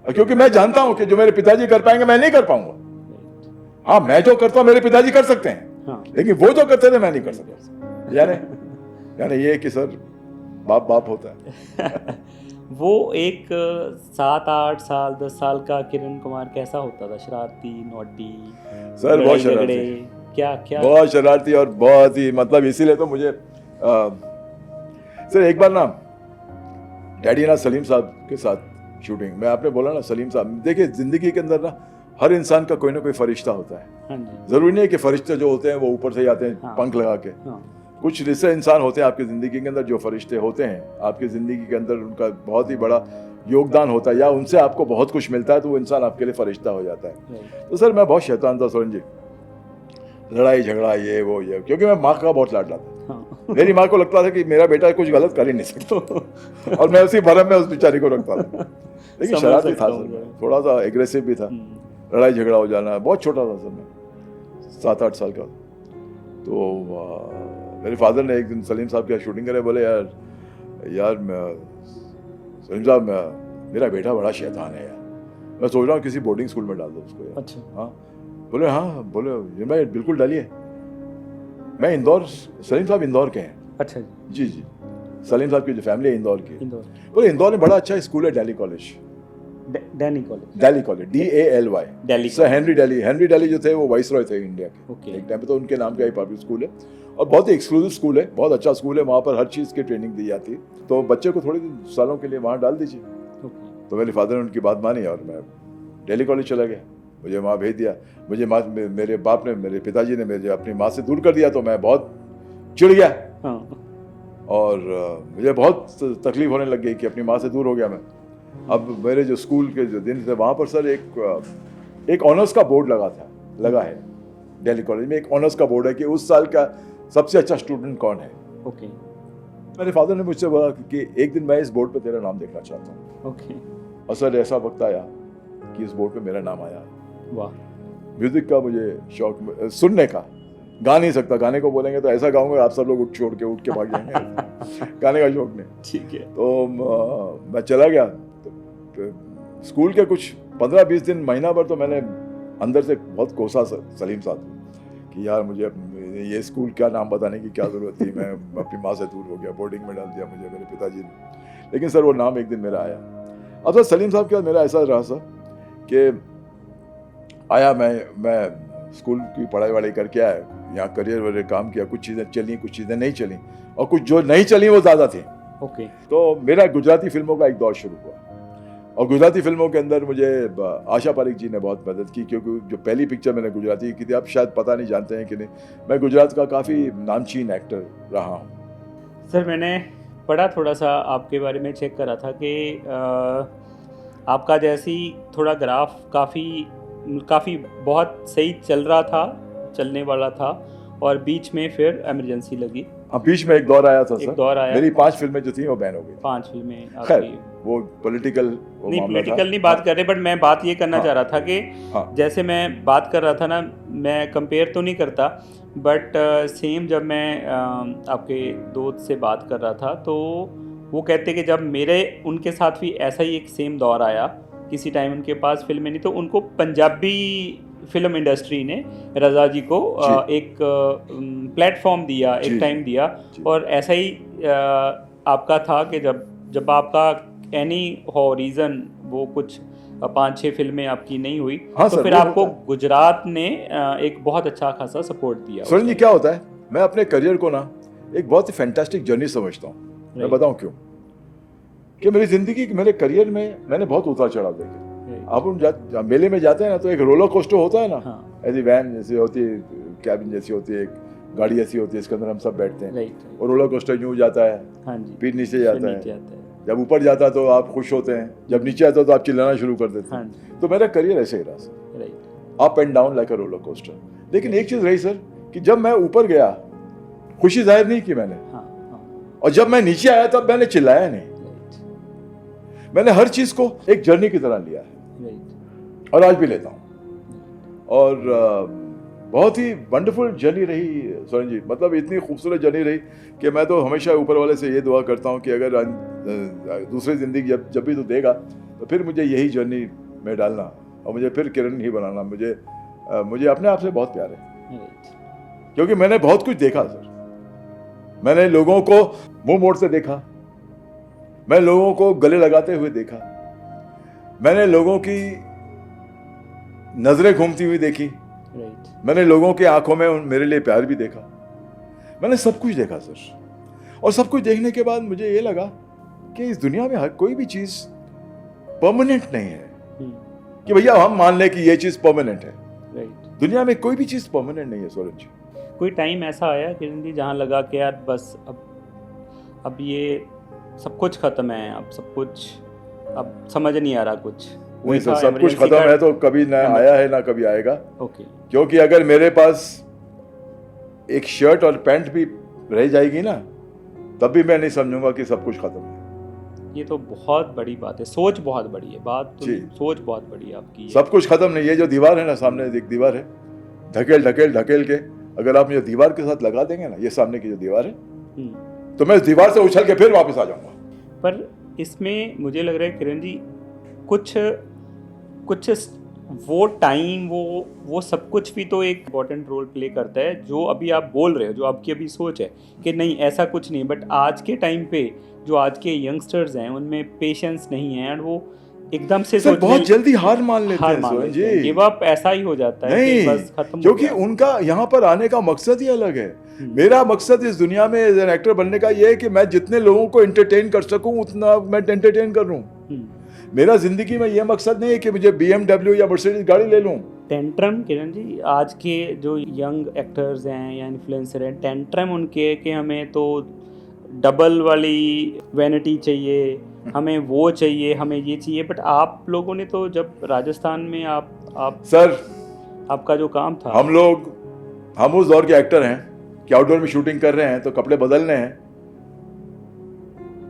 क्योंकि मैं जानता हूं कि जो मेरे पिताजी कर पाएंगे मैं नहीं कर पाऊंगा। हाँ, मैं जो करता हूं मेरे पिताजी कर सकते हैं। हाँ। लेकिन वो जो करते थे मैं नहीं कर सकता। यानी ये कि सर बाप बाप होता है। वो एक 7-8 साल 10 साल का किरण कुमार कैसा होता था? शरारती, नोटी, सर बहुत शरारती, क्या बहुत शरारती और बहुत ही, मतलब इसीलिए तो मुझे सर एक बार ना डैडी ना सलीम साहब के साथ शूटिंग में, आपने बोला ना सलीम साहब, देखिए जिंदगी के अंदर ना हर इंसान का कोई ना कोई फरिश्ता होता है। हाँ जी। जरूरी नहीं है कि फरिश्ते जो होते हैं वो ऊपर से आते हैं। हाँ। पंख लगा के। हाँ। कुछ ऐसे इंसान होते हैं आपकी जिंदगी के अंदर जो फरिश्ते होते हैं, आपकी जिंदगी के अंदर उनका बहुत ही बड़ा योगदान होता है या उनसे आपको बहुत कुछ मिलता है तो वो इंसान आपके लिए फरिश्ता हो जाता है। तो सर मैं बहुत शैतान था सोहन जी, लड़ाई झगड़ा ये वो ये, क्योंकि मैं माँ का बहुत लाडला था। हाँ। मेरी माँ को लगता था कि मेरा बेटा कुछ गलत कर ही नहीं सकता और मैं उसी भरम में उस बेचारी को रखता था। लेकिन शरारती था सर, थोड़ा सा एग्रेसिव भी था, लड़ाई झगड़ा हो जाना। बहुत छोटा था सर मैं, 7-8 साल का। तो मेरे फादर ने एक दिन सलीम साहब की शूटिंग करे, बोले यार सलीम साहब मेरा बेटा बड़ा शैतान है यार, मैं सोच रहा हूँ किसी बोर्डिंग स्कूल में डाल दो उसको यार। अच्छा। हाँ बोले, हाँ बोले मैं बिल्कुल डालिए। मैं इंदौर, सलीम साहब इंदौर के हैं। अच्छा जी। सलीम साहब की जो फैमिली है इंदौर की। बोले इंदौर में बड़ा अच्छा स्कूल है, Delhi college. Danny college, Delhi college, DALY। Delhi sir Henry daily जो थे वो वाइसरॉय थे इंडिया के। ओके। एक टाइम पे तो उनके नाम का ही पब्लिक स्कूल है और बहुत ही एक्सक्लूसिव स्कूल है, बहुत अच्छा स्कूल है, वहाँ पर हर चीज़ की ट्रेनिंग दी जाती है। तो बच्चे को थोड़े सालों के लिए वहाँ डाल दीजिए। तो मेरे फादर ने उनकी बात मानी और मैं दिल्ली कॉलेज चला गया, मुझे वहाँ भेज दिया। मुझे मेरे बाप ने, मेरे पिताजी ने मुझे अपनी माँ से दूर कर दिया, तो मैं बहुत चिढ़ गया। और मुझे बहुत तकलीफ होने लग गई कि अपनी माँ से दूर हो गया मैं। अब मेरे जो स्कूल के जो दिन थे वहाँ पर सर एक ऑनर्स का बोर्ड लगा है दिल्ली कॉलेज में। एक ऑनर्स का बोर्ड है कि उस साल का सबसे अच्छा स्टूडेंट कौन है। ओके। मेरे फादर ने मुझसे बोला कि एक दिन मैं इस बोर्ड पे तेरा नाम देखना चाहता हूँ। ओके। और सर ऐसा वक्त आया कि इस बोर्ड पे मेरा नाम आया। वाह। म्यूजिक का मुझे शौक, सुनने का, गा नहीं सकता, गाने को बोलेंगे तो ऐसा गाऊंगा आप सब लोग उठ के भाग जाएंगे। गाने का शौक नहीं। ठीक है। तो मैं चला गया। तो स्कूल के कुछ 15-20 दिन, महीना भर तो मैंने अंदर से बहुत कोसा सलीम साहब कि यार मुझे ये स्कूल क्या नाम बताने की क्या ज़रूरत थी, मैं अपनी माँ से दूर हो गया, बोर्डिंग में डाल दिया मुझे मेरे पिताजी ने। लेकिन सर वो नाम एक दिन मेरा आया। अब सर सलीम साहब के बाद मेरा ऐसा रहा सर कि आया, मैं स्कूल की पढ़ाई वढ़ाई करके आया, यहाँ करियर वरियर काम किया, कुछ चीज़ें चली, कुछ चीज़ें नहीं चली, और कुछ जो नहीं चली वो ज़्यादा थी। ओके। तो मेरा गुजराती फिल्मों का एक दौर शुरू हुआ, और गुजराती फिल्मों के अंदर मुझे आशा पारेख जी ने बहुत मदद की, क्योंकि जो पहली पिक्चर मैंने गुजराती की थी, आप शायद पता नहीं, जानते हैं कि नहीं, मैं गुजरात का काफ़ी नामचीन एक्टर रहा हूँ। सर मैंने पढ़ा, थोड़ा सा आपके बारे में चेक करा था कि आपका जैसी थोड़ा ग्राफ काफ़ी बहुत सही चलने वाला था, और बीच में फिर इमरजेंसी लगी। हाँ, बीच में एक दौर आया था सर। दौर आया। मेरी 5 फिल्में जो थी वो बैन हो गई। 5 फिल्में खैर आपकी। वो पॉलिटिकल नहीं बात कर रहे, बट मैं बात ये करना चाह रहा था कि जैसे मैं बात कर रहा था ना, मैं कंपेयर तो नहीं करता, बट सेम जब मैं आपके दोस्त से बात कर रहा था तो वो कहते कि जब उनके साथ भी ऐसा ही एक सेम दौर आया, किसी टाइम उनके पास फिल्में नहीं, तो उनको पंजाबी फिल्म इंडस्ट्री ने रज़ा जी को एक प्लेटफॉर्म दिया, एक टाइम दिया, और ऐसा ही आपका था कि जब आपका एनी हो रीज़न वो कुछ 5-6 फिल्में आपकी नहीं हुई, तो फिर आपको गुजरात ने एक बहुत अच्छा खासा सपोर्ट दिया। सुरेंद्र जी, क्या होता है, मैं अपने करियर को ना एक बहुत ही फैंटास्टिक जर्नी समझता हूँ। मैं बताऊँ क्यों? कि मेरी जिंदगी, मेरे करियर में मैंने बहुत उतार चढ़ाव देखे। आप उन मेले में जाते हैं ना, तो एक रोलर कोस्टर होता है ना, ऐसी वैन जैसी होती है, कैबिन जैसी होती है, एक गाड़ी ऐसी होती है, इसके अंदर हम सब बैठते हैं, और रोलर कोस्टर यूं जाता है, फिर नीचे जाता है। जब ऊपर जाता है तो आप खुश होते हैं, जब नीचे आता है तो आप चिल्लाना शुरू कर देते हैं। तो मेरा करियर ऐसे ही रहा sir, up and down like a roller coaster. लेकिन एक चीज रही सर कि जब मैं ऊपर गया, खुशी जाहिर नहीं की मैंने, और जब मैं नीचे आया तब मैंने चिल्लाया नहीं। मैंने हर चीज को एक जर्नी की तरह लिया है, और आज भी लेता हूँ। और बहुत ही वंडरफुल जर्नी रही सोरेन जी, मतलब इतनी खूबसूरत जर्नी रही कि मैं तो हमेशा ऊपर वाले से ये दुआ करता हूँ कि अगर दूसरी ज़िंदगी जब भी तो देगा, तो फिर मुझे यही जर्नी में डालना, और मुझे फिर किरण ही बनाना। मुझे अपने आप से बहुत प्यार है, क्योंकि मैंने बहुत कुछ देखा सर। मैंने लोगों को मुंह मोड़ से देखा, मैं लोगों को गले लगाते हुए देखा, मैंने लोगों की नजरें घूमती हुई देखी, मैंने लोगों के आंखों में मेरे लिए प्यार भी देखा। मैंने सब कुछ देखा सर, और सब कुछ देखने के बाद मुझे ये लगा कि इस दुनिया में हर कोई भी चीज परमानेंट नहीं है कि भैया हम मान लें कि ये चीज परमानेंट है। दुनिया में कोई भी चीज परमानेंट नहीं है सोरेन जी। कोई टाइम ऐसा आया किरण जी जहाँ लगा कि यार बस अब ये सब कुछ खत्म है, अब सब कुछ अब समझ नहीं आ रहा कुछ? नहीं सर, सब कुछ खत्म है तो कभी ना आया है ना कभी आएगा। ओके। क्योंकि अगर मेरे पास एक शर्ट और पैंट भी रह जाएगी ना, तब भी मैं नहीं समझूंगा कि सब कुछ खत्म है। ये तो बहुत बड़ी बात है, सोच बहुत बड़ी है, बात तो सोच बहुत बड़ी है आपकी। सब कुछ खत्म नहीं। ये जो दीवार है ना, सामने एक दीवार है, ढकेल के अगर आप मुझे दीवार के साथ लगा देंगे ना, ये सामने की जो दीवार है, तो मैं इस दीवार से उछल के फिर वापस आ जाऊंगा। पर इसमें मुझे लग रहा है किरण जी, कुछ वो टाइम, वो सब कुछ भी तो एक इम्पॉर्टेंट रोल प्ले करता है। जो अभी आप बोल रहे हो, जो आपकी अभी सोच है कि नहीं ऐसा कुछ नहीं, बट आज के टाइम पे जो आज के यंगस्टर्स हैं उनमें पेशेंस नहीं है, एंड वो एकदम से सर बहुत जल्दी हार मान लेते हार हैं मान सोहन लेते हैं, जी। गिव अप ऐसा ही हो जाता है कि बस खत्म नहीं, हो क्योंकि गया। उनका यहाँ पर आने का मकसद ही अलग है। मेरा मकसद इस दुनिया में एज एन एक्टर बनने का ये है कि मैं जितने लोगों को एंटरटेन कर सकूं उतना मैं एंटरटेन कर लूं। मेरा जिंदगी में ये मकसद नहीं है कि मुझे BMW या मर्सिडीज गाड़ी ले लूं। टेंट्रम किरण जी, आज के जो यंग एक्टर्स हैं या इन्फ्लुएंसर हैं, टेंट्रम उनके कि हमें तो डबल वाली वैनिटी चाहिए, हमें वो चाहिए, हमें ये चाहिए। बट आप लोगों ने तो जब राजस्थान में आप सर आपका जो काम था, हम उस दौर के एक्टर हैं कि आउटडोर में शूटिंग कर रहे हैं तो कपड़े बदलने हैं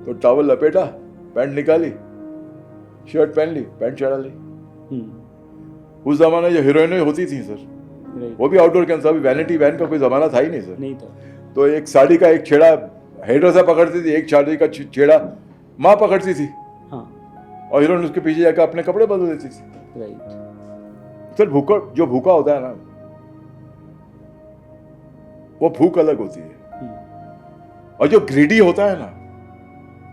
तो टॉवल लपेटा, पैंट निकाली, शर्ट पहन ली, पैंट चढ़ा ली। उस जमाने जो हीरोइनें होती थी सर, वो भी आउटडोर के अंदर, वैनिटी वैन का कोई जमाना था ही नहीं सर। नहीं था। तो एक साड़ी का एक छेड़ा हेडर से पकड़ती थी, एक साड़ी का छेड़ा माँ पकड़ती थी। हाँ। और हीरोइन उसके पीछे जाकर अपने कपड़े बदल देती थी। राइट। सर जो भूखा होता है ना, वो भूख अलग होती है, और जो ग्रीडी होता है ना,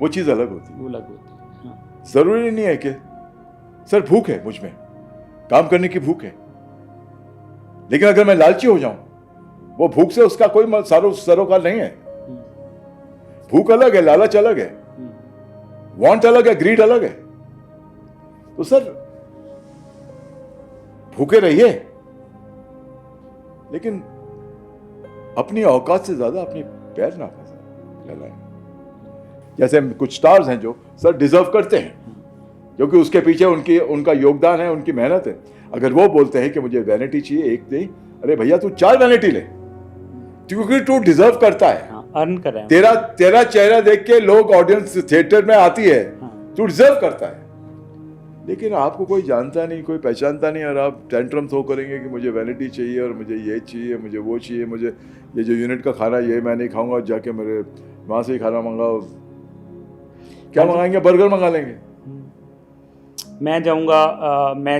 वो चीज अलग होती है। वो अलग होती है। हाँ। जरूरी नहीं है कि सर भूख है मुझ में, काम करने की भूख है, लेकिन अगर मैं लालची हो जाऊं, वो भूख से उसका कोई सरोकार नहीं है। भूख अलग है, लालच अलग है, वांट अलग है, ग्रीड अलग है। तो सर भूखे रहिए, लेकिन अपनी औकात से ज्यादा अपनी पैर ना फैलाएं। जैसे कुछ स्टार्स हैं जो सर डिजर्व करते हैं, क्योंकि उसके पीछे उनका योगदान है, उनकी मेहनत है। अगर वो बोलते हैं कि मुझे वैनिटी चाहिए एक नहीं, अरे भैया तू 4 वैनिटी ले, क्योंकि तू डिजर्व करता है। अर्न कर रहे हैं। तेरा चेहरा देख के लोग, ऑडियंस थिएटर में आती है, तू डिजर्व करता है। लेकिन आपको कोई जानता नहीं, कोई पहचानता नहीं, और आप टेंट्रम थ्रो करेंगे कि मुझे वैनिटी चाहिए और मुझे ये चाहिए, मुझे वो चाहिए, मुझे ये जो यूनिट का खाना ये मैं नहीं खाऊंगा, जाके मेरे वहाँ से ही खाना मंगाओ। क्या मंगाएंगे? बर्गर मंगा लेंगे। मैं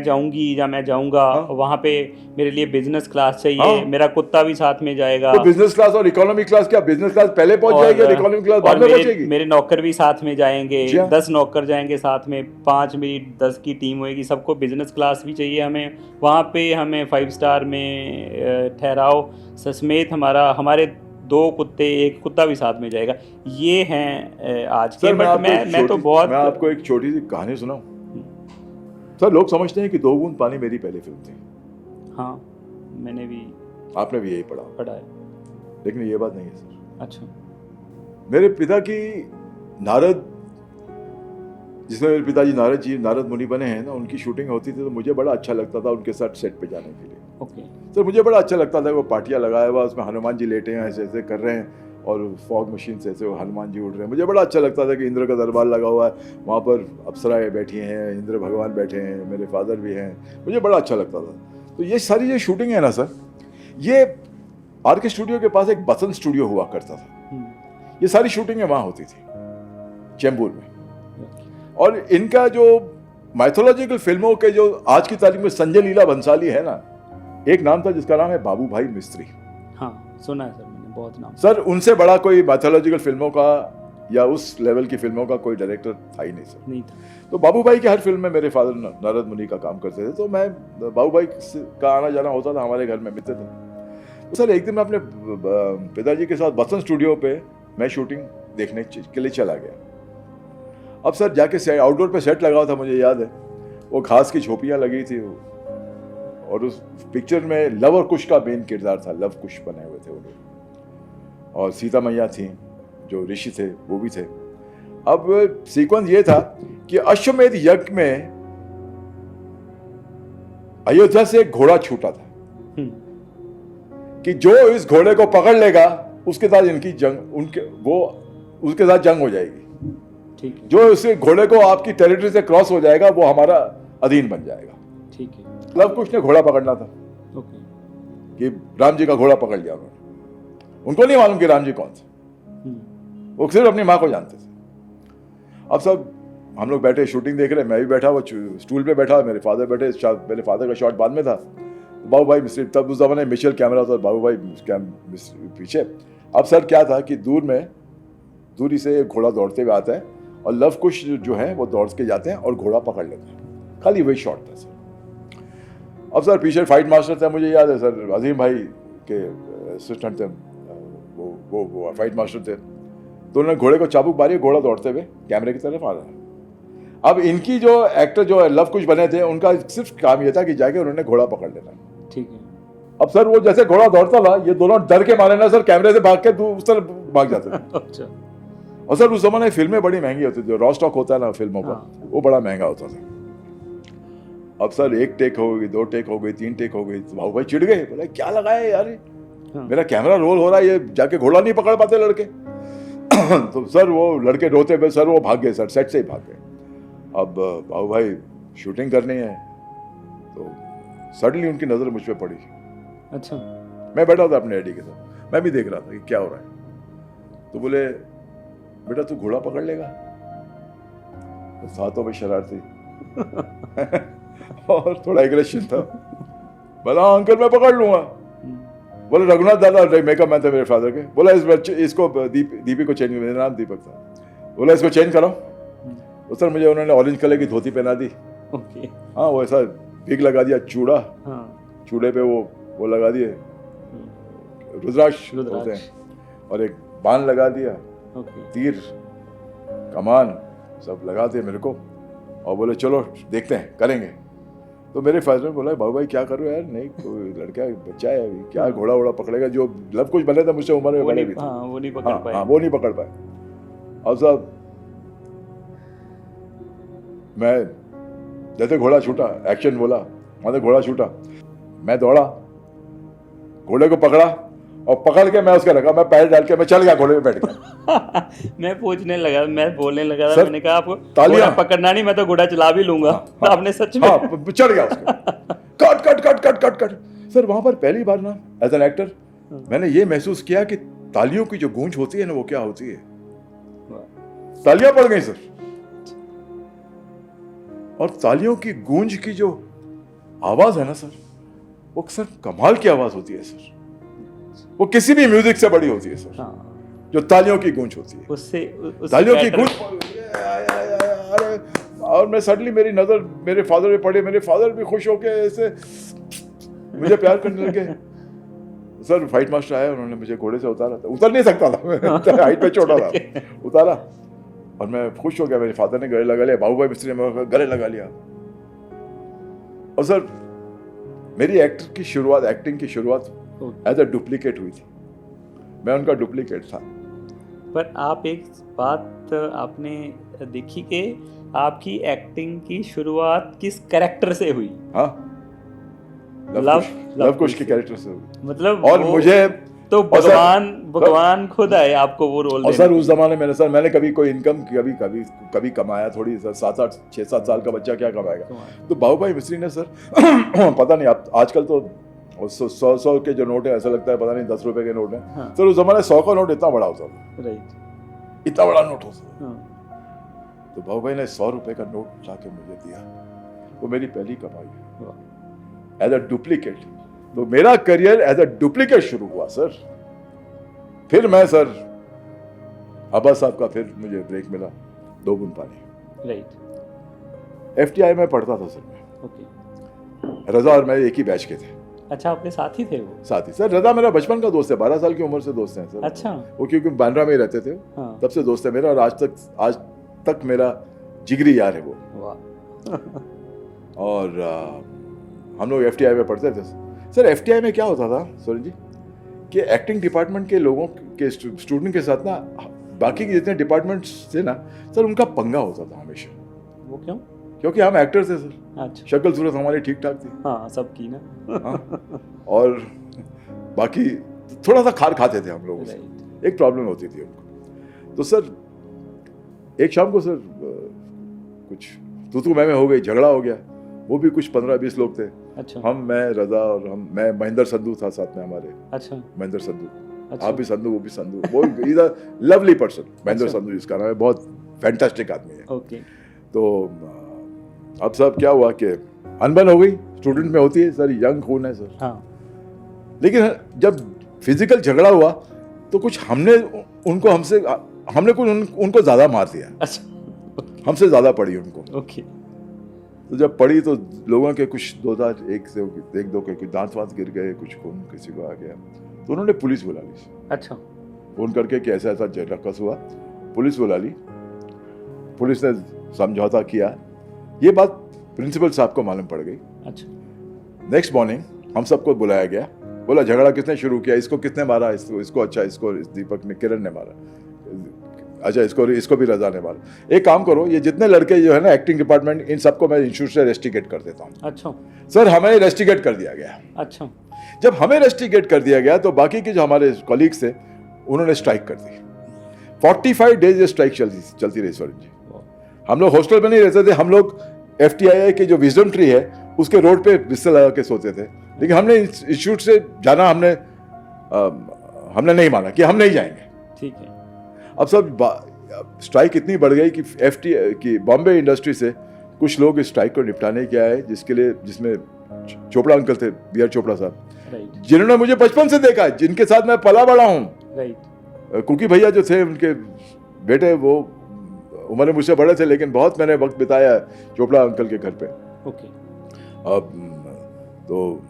जाऊंगी या मैं जाऊंगा, वहाँ पे मेरे लिए बिजनेस क्लास चाहिए, मेरा कुत्ता भी साथ में जाएगा। तो बिजनेस क्लास और इकोनॉमी क्लास, क्या बिजनेस क्लास पहले पहुंच जाएगी और इकोनॉमी क्लास बाद में पहुंचेगी? मेरे नौकर भी साथ में जाएंगे, 10 नौकर जाएंगे साथ में, 5 मेरी 10 की टीम होएगी, सबको बिजनेस क्लास भी चाहिए हमें। वहाँ पे हमें 5 स्टार में ठहराओ समेत हमारे 2 कुत्ते, एक कुत्ता भी साथ में जाएगा। ये हैं आज के। बट मैं तो बहुत, मैं आपको एक छोटी सी कहानी सुनाऊं। सर लोग समझते हैं कि 2 बूंद पानी मेरी पहली फिल्म थी। हाँ, मैंने भी, आपने भी यही पढ़ा है, लेकिन ये बात नहीं है सर। अच्छा। मेरे पिता की नारद, जिसमें मेरे पिताजी नारद मुनि बने हैं ना, उनकी शूटिंग होती थी तो मुझे बड़ा अच्छा लगता था उनके साथ सेट पे जाने के लिए। ओके। सर मुझे बड़ा अच्छा लगता था, वो पाटिया लगाया हुआ, उसमें हनुमान जी लेटे हैं, ऐसे ऐसे कर रहे हैं, और फॉग मशीन से ऐसे वो हनुमान जी उड़ रहे हैं। मुझे बड़ा अच्छा लगता था कि इंद्र का दरबार लगा हुआ है, वहाँ पर अप्सराएं बैठी हैं, इंद्र भगवान बैठे हैं, मेरे फादर भी हैं, मुझे बड़ा अच्छा लगता था। तो ये सारी जो शूटिंग है ना सर, ये RK स्टूडियो के पास एक बसंत स्टूडियो हुआ करता था, ये सारी शूटिंगें वहाँ होती थी चेंबूर में। और इनका जो माइथोलॉजिकल फिल्मों के जो आज की तारीख में संजय लीला भंसाली है ना, एक नाम था जिसका नाम है बाबू भाई मिस्त्री। हाँ, सुना है सर मैंने, बहुत नाम। सर उनसे बड़ा कोई माइथोलॉजिकल फिल्मों का या उस लेवल की फिल्मों का कोई डायरेक्टर था ही नहीं सर। नहीं था। तो बाबू भाई की हर फिल्म में मेरे फादर नारद मुनि का काम करते थे, तो मैं बाबू भाई का आना जाना होता था, हमारे घर में मिलते थे। तो सर एक दिन मैं अपने पिताजी के साथ बसंत स्टूडियो पे मैं शूटिंग देखने के लिए चला गया। अब सर जाके आउटडोर पे सेट लगा हुआ था, मुझे याद है, वो घास की झोपड़ियाँ लगी थी, और उस पिक्चर में लव और कुश का मेन किरदार था, लव कुश बने हुए थे वो लोग, और सीता मैया थी, जो ऋषि थे वो भी थे। अब सीक्वेंस ये था कि अश्वमेध यज्ञ में अयोध्या से एक घोड़ा छूटा था कि जो इस घोड़े को पकड़ लेगा उसके साथ इनकी जंग, उसके साथ जंग हो जाएगी। ठीक है। जो इस घोड़े को आपकी टेरिटरी से क्रॉस हो जाएगा वो हमारा अधीन बन जाएगा। ठीक है। लव कुश ने घोड़ा पकड़ना था। ओके। कि राम जी का घोड़ा पकड़ लिया उन्होंने, उनको नहीं मालूम कि राम जी कौन थे, वो सिर्फ अपनी माँ को जानते थे। अब सब हम लोग बैठे शूटिंग देख रहे, मैं भी बैठा, वो स्टूल पे बैठा, मेरे फादर बैठे, मेरे फादर का शॉट बाद में था। बाबू भाई मिस्त्री, तब उस जमाने मिशेल कैमरा था, बाबू भाई पीछे। अब सर क्या था कि दूरी से एक घोड़ा दौड़ते हुए आता है और लव कुश जो है वो दौड़ के जाते हैं और घोड़ा पकड़ लेते हैं, खाली वही शॉट था सर। अब सर पीछे फाइट मास्टर थे, मुझे याद है सर, अजीम भाई के असिस्टेंट थे, वो फाइट मास्टर थे, तो उन्होंने घोड़े को चाबुक मारी, घोड़ा दौड़ते हुए कैमरे की तरफ आ रहा है। अब इनकी जो एक्टर जो लव कुश बने थे, उनका सिर्फ काम ये था कि जाके उन्होंने घोड़ा पकड़ लेना। ठीक है। अब सर वो जैसे घोड़ा दौड़ता था, ये दोनों डर के मारे ना सर कैमरे से भाग के उस तरफ भाग जाते थे। अच्छा। और सर उस जमाने फिल्में बड़ी महंगी होती थी, रॉ स्टॉक होता है ना फिल्मों का, वो बड़ा महंगा होता था। अब सर 1 टेक हो गई, 2 टेक हो गई, 3 टेक हो गई, तो भाई चिढ़ गए, बोले क्या लगाए यार, मेरा कैमरा रोल हो रहा है, ये जाके घोड़ा नहीं पकड़ पाते लड़के। तो सर वो लड़के रोते हुए सर वो भाग गए, सर सेट से ही भाग गए। अब बाबू भाई शूटिंग करनी है, तो सडनली उनकी नजर मुझ पे पड़ी। अच्छा। मैं बैठा था अपने एडी के साथ, मैं भी देख रहा था कि क्या हो रहा है। तो बोले बेटा तू घोड़ा पकड़ लेगा? तो था तो मैं शरारती और थोड़ा एग्रेशन था। बोला अंकल मैं पकड़ लूंगा। बोले रघुनाथ दादा मेकअप मैन थे मेरे फादर के, बोला इस बच्चे इसको दीपी को चेंज, मेरा नाम दीपक था, बोला इसको चेंज करो। तो सर मुझे उन्होंने ऑरेंज कलर की धोती पहना दी। ओके। हाँ वो ऐसा बिग लगा दिया चूड़ा, हाँ। चूड़े पे वो लगा दिए रुद्राक्ष होते हैं, और एक बाण लगा दिया, तीर कमान सब लगा दिए मेरे को, और बोले चलो देखते हैं करेंगे। तो मेरे फादर ने बोला बाबू भाई क्या करो यार, नहीं कोई लड़का बच्चा है अभी, क्या घोड़ा वोड़ा पकड़ेगा, जो लव कुछ बने थे मुझसे उम्र में बड़े भी थे, वो नहीं पकड़ पाए। हाँ वो नहीं पकड़ पाए। और साहब मैं जैसे घोड़ा छूटा, एक्शन बोला, मैंने घोड़ा छूटा, मैं दौड़ा, घोड़े को पकड़ा और पकड़ के मैं उसका लगा, मैं पैर डाल के मैं चल गया घोड़े पे बैठ गया। मैं पूछने लगा, मैं बोलने लगा था, सर, मैंने कहा आपको तालियां घोड़ा पकड़ना नहीं, मैं तो घोड़ा चला भी लूंगा। हाँ, आपने सच में? हाँ, चढ़ गया उसके। Cut cut cut cut cut cut. Sir वहां पर पहली बार ना एज एन एक्टर मैंने ये महसूस किया कि तालियों की जो गूंज होती है ना वो क्या होती है। तालियां पड़ गई सर, और तालियों की गूंज की जो आवाज है ना सर, वो सर कमाल की आवाज होती है सर, वो किसी भी म्यूजिक से बड़ी होती है सर। हाँ। जो तालियों की गूंज होती है, उससे तालियों की गूंज, अरे और मैं सडनली मेरी नजर मेरे फादर पे पड़ी, मेरे फादर भी खुश होके ऐसे मुझे प्यार करने लगे। सर फाइट मास्टर आया, उन्होंने मुझे घोड़े से उतारा था, उतर नहीं सकता था हाइट पे छोटा था, उतारा और मैं खुश हो गया। मेरे फादर ने गले लगा लिया, बाबू भाई मिस्त्री ने गले लगा लिया। और सर मेरी एक्टिंग की शुरुआत एज अ डुप्लीकेट हुई थी, मैं उनका डुप्लीकेट था। पर आप एक बात आपने देखी कि आपकी एक्टिंग की शुरुआत किस कैरेक्टर से हुई? हाँ, लव कुश के कैरेक्टर से हुई। मतलब और मुझे तो भगवान खुद आए आपको वो रोल और सर उस जमाने में सर मैंने कभी कोई इनकम कभी कमाया थोड़ी सर, 6-7 साल का बच्चा क्या कमाएगा। तो बाबू भाई मिस्त्री ने सर पता नहीं आप आजकल तो 100 के जो नोट है ऐसा लगता है पता नहीं 10 रुपए के नोट है। हाँ। सर उस जमाने 100 का नोट इतना बड़ा होता था, राइट, इतना बड़ा नोट होता। हाँ। तो बाबू भाई ने 100 रुपए का नोट लाके मुझे दिया, वो मेरी पहली कमाई है एज अ डुप्लीकेट। तो मेरा करियर एज अ डुप्लीकेट शुरू हुआ सर। फिर मैं सर अब्बा साहब का फिर मुझे ब्रेक मिला, 2 बूंद पानी। राइट। FTI में पढ़ता था सर मैं। ओके। रजा और मैं एक ही बैच के थे। अच्छा, आपके साथी थे वो? साथ ही सर, रजा मेरा बचपन का दोस्त है, 12 साल की उम्र से दोस्त हैं सर। अच्छा। वो क्योंकि बांद्रा में ही रहते थे, हाँ। तब से दोस्त है मेरा, और आज तक मेरा जिगरी यार है वो। वाह। और हम लोग FTI में पढ़ते थे सर। FTI में क्या होता था सोरेन जी कि एक्टिंग डिपार्टमेंट के लोगों के स्टूडेंट के साथ ना बाकी के जितने डिपार्टमेंट्स थे ना सर, उनका पंगा होता था हमेशा। वो क्यों? क्योंकि हम एक्टर थे सर। अच्छा। शक्ल सूरत हमारी ठीक ठाक थी। हाँ, सबकी ना। हाँ, और बाकी थोड़ा सा खार खाते थे हम लोग उससे। एक प्रॉब्लम होती थी उनको। तो सर एक शाम को सर कुछ तू मैं हो गई, झगड़ा हो गया। वो भी कुछ 15-20 लोग थे। अच्छा। हम, मैं, रजा और मैं महेंद्र संधू था साथ में हमारे। अच्छा। महेंद्र संधू। अच्छा। आप भी संधू, वो भी संधू। वो is a lovely person. Mahendra अच्छा। संधू जिसका नाम है, बहुत फैंटास्टिक आदमी है। ओके। तो अब सब क्या हुआ कि अनबन हो गई, स्टूडेंट में होती है सर, यंग खून है सर। हाँ। लेकिन जब फिजिकल झगड़ा हुआ तो कुछ हमने कुछ उनको ज्यादा मार दिया। अच्छा। हमसे ज़्यादा पड़ी उनको। ओके। तो जब पड़ी तो लोगों के कुछ एक दो के कुछ दांत वांत गिर गए, कुछ खून किसी को आ गया, तो उन्होंने पुलिस बुला ली। अच्छा। फ़ोन करके कि ऐसा ऐसा रकस हुआ, पुलिस बुला ली। पुलिस ने समझौता किया। ये बात प्रिंसिपल साहब को मालूम पड़ गई। अच्छा। नेक्स्ट मॉर्निंग हम सबको बुलाया गया। बोला झगड़ा किसने शुरू किया, इसको किसने मारा, इसको अच्छा, इसको दीपक ने, किरण ने मारा, अच्छा इसको भी रजा ने मारा। एक काम करो, ये जितने लड़के जो है ना एक्टिंग डिपार्टमेंट, इन सबको मैं इंस्टीट्यूट से रेस्टिकेट कर देता हूँ। अच्छा। सर हमें रेस्टिकेट कर दिया गया। अच्छा। जब हमें रेस्टिकेट कर दिया गया तो बाकी के जो हमारे कॉलीग्स थे उन्होंने स्ट्राइक कर दी। 45 डेज ये स्ट्राइक चलती रही सर जी। हम लोग हॉस्टल में नहीं रहते थे, हम लोग FTII के जो विजडम ट्री है उसके रोड पे बिस्तर लगा के सोते थे। लेकिन हमने इंस्टीट्यूट से जाना हमने नहीं माना कि हम नहीं जाएंगे। ठीक है। अब सब स्ट्राइक इतनी बढ़ गई कि FTI की बॉम्बे इंडस्ट्री से कुछ लोग इस स्ट्राइक को निपटाने के आए, जिसमें चोपड़ा अंकल थे, BR चोपड़ा साहब, जिन्होंने मुझे बचपन से देखा है, जिनके साथ मैं पला बड़ा हूँ। कुकी भैया जो थे उनके बेटे, वो उम्र में मुझसे बड़े थे लेकिन बहुत मैंने वक्त बिताया चोपड़ा अंकल के घर पे। ओके। अब तो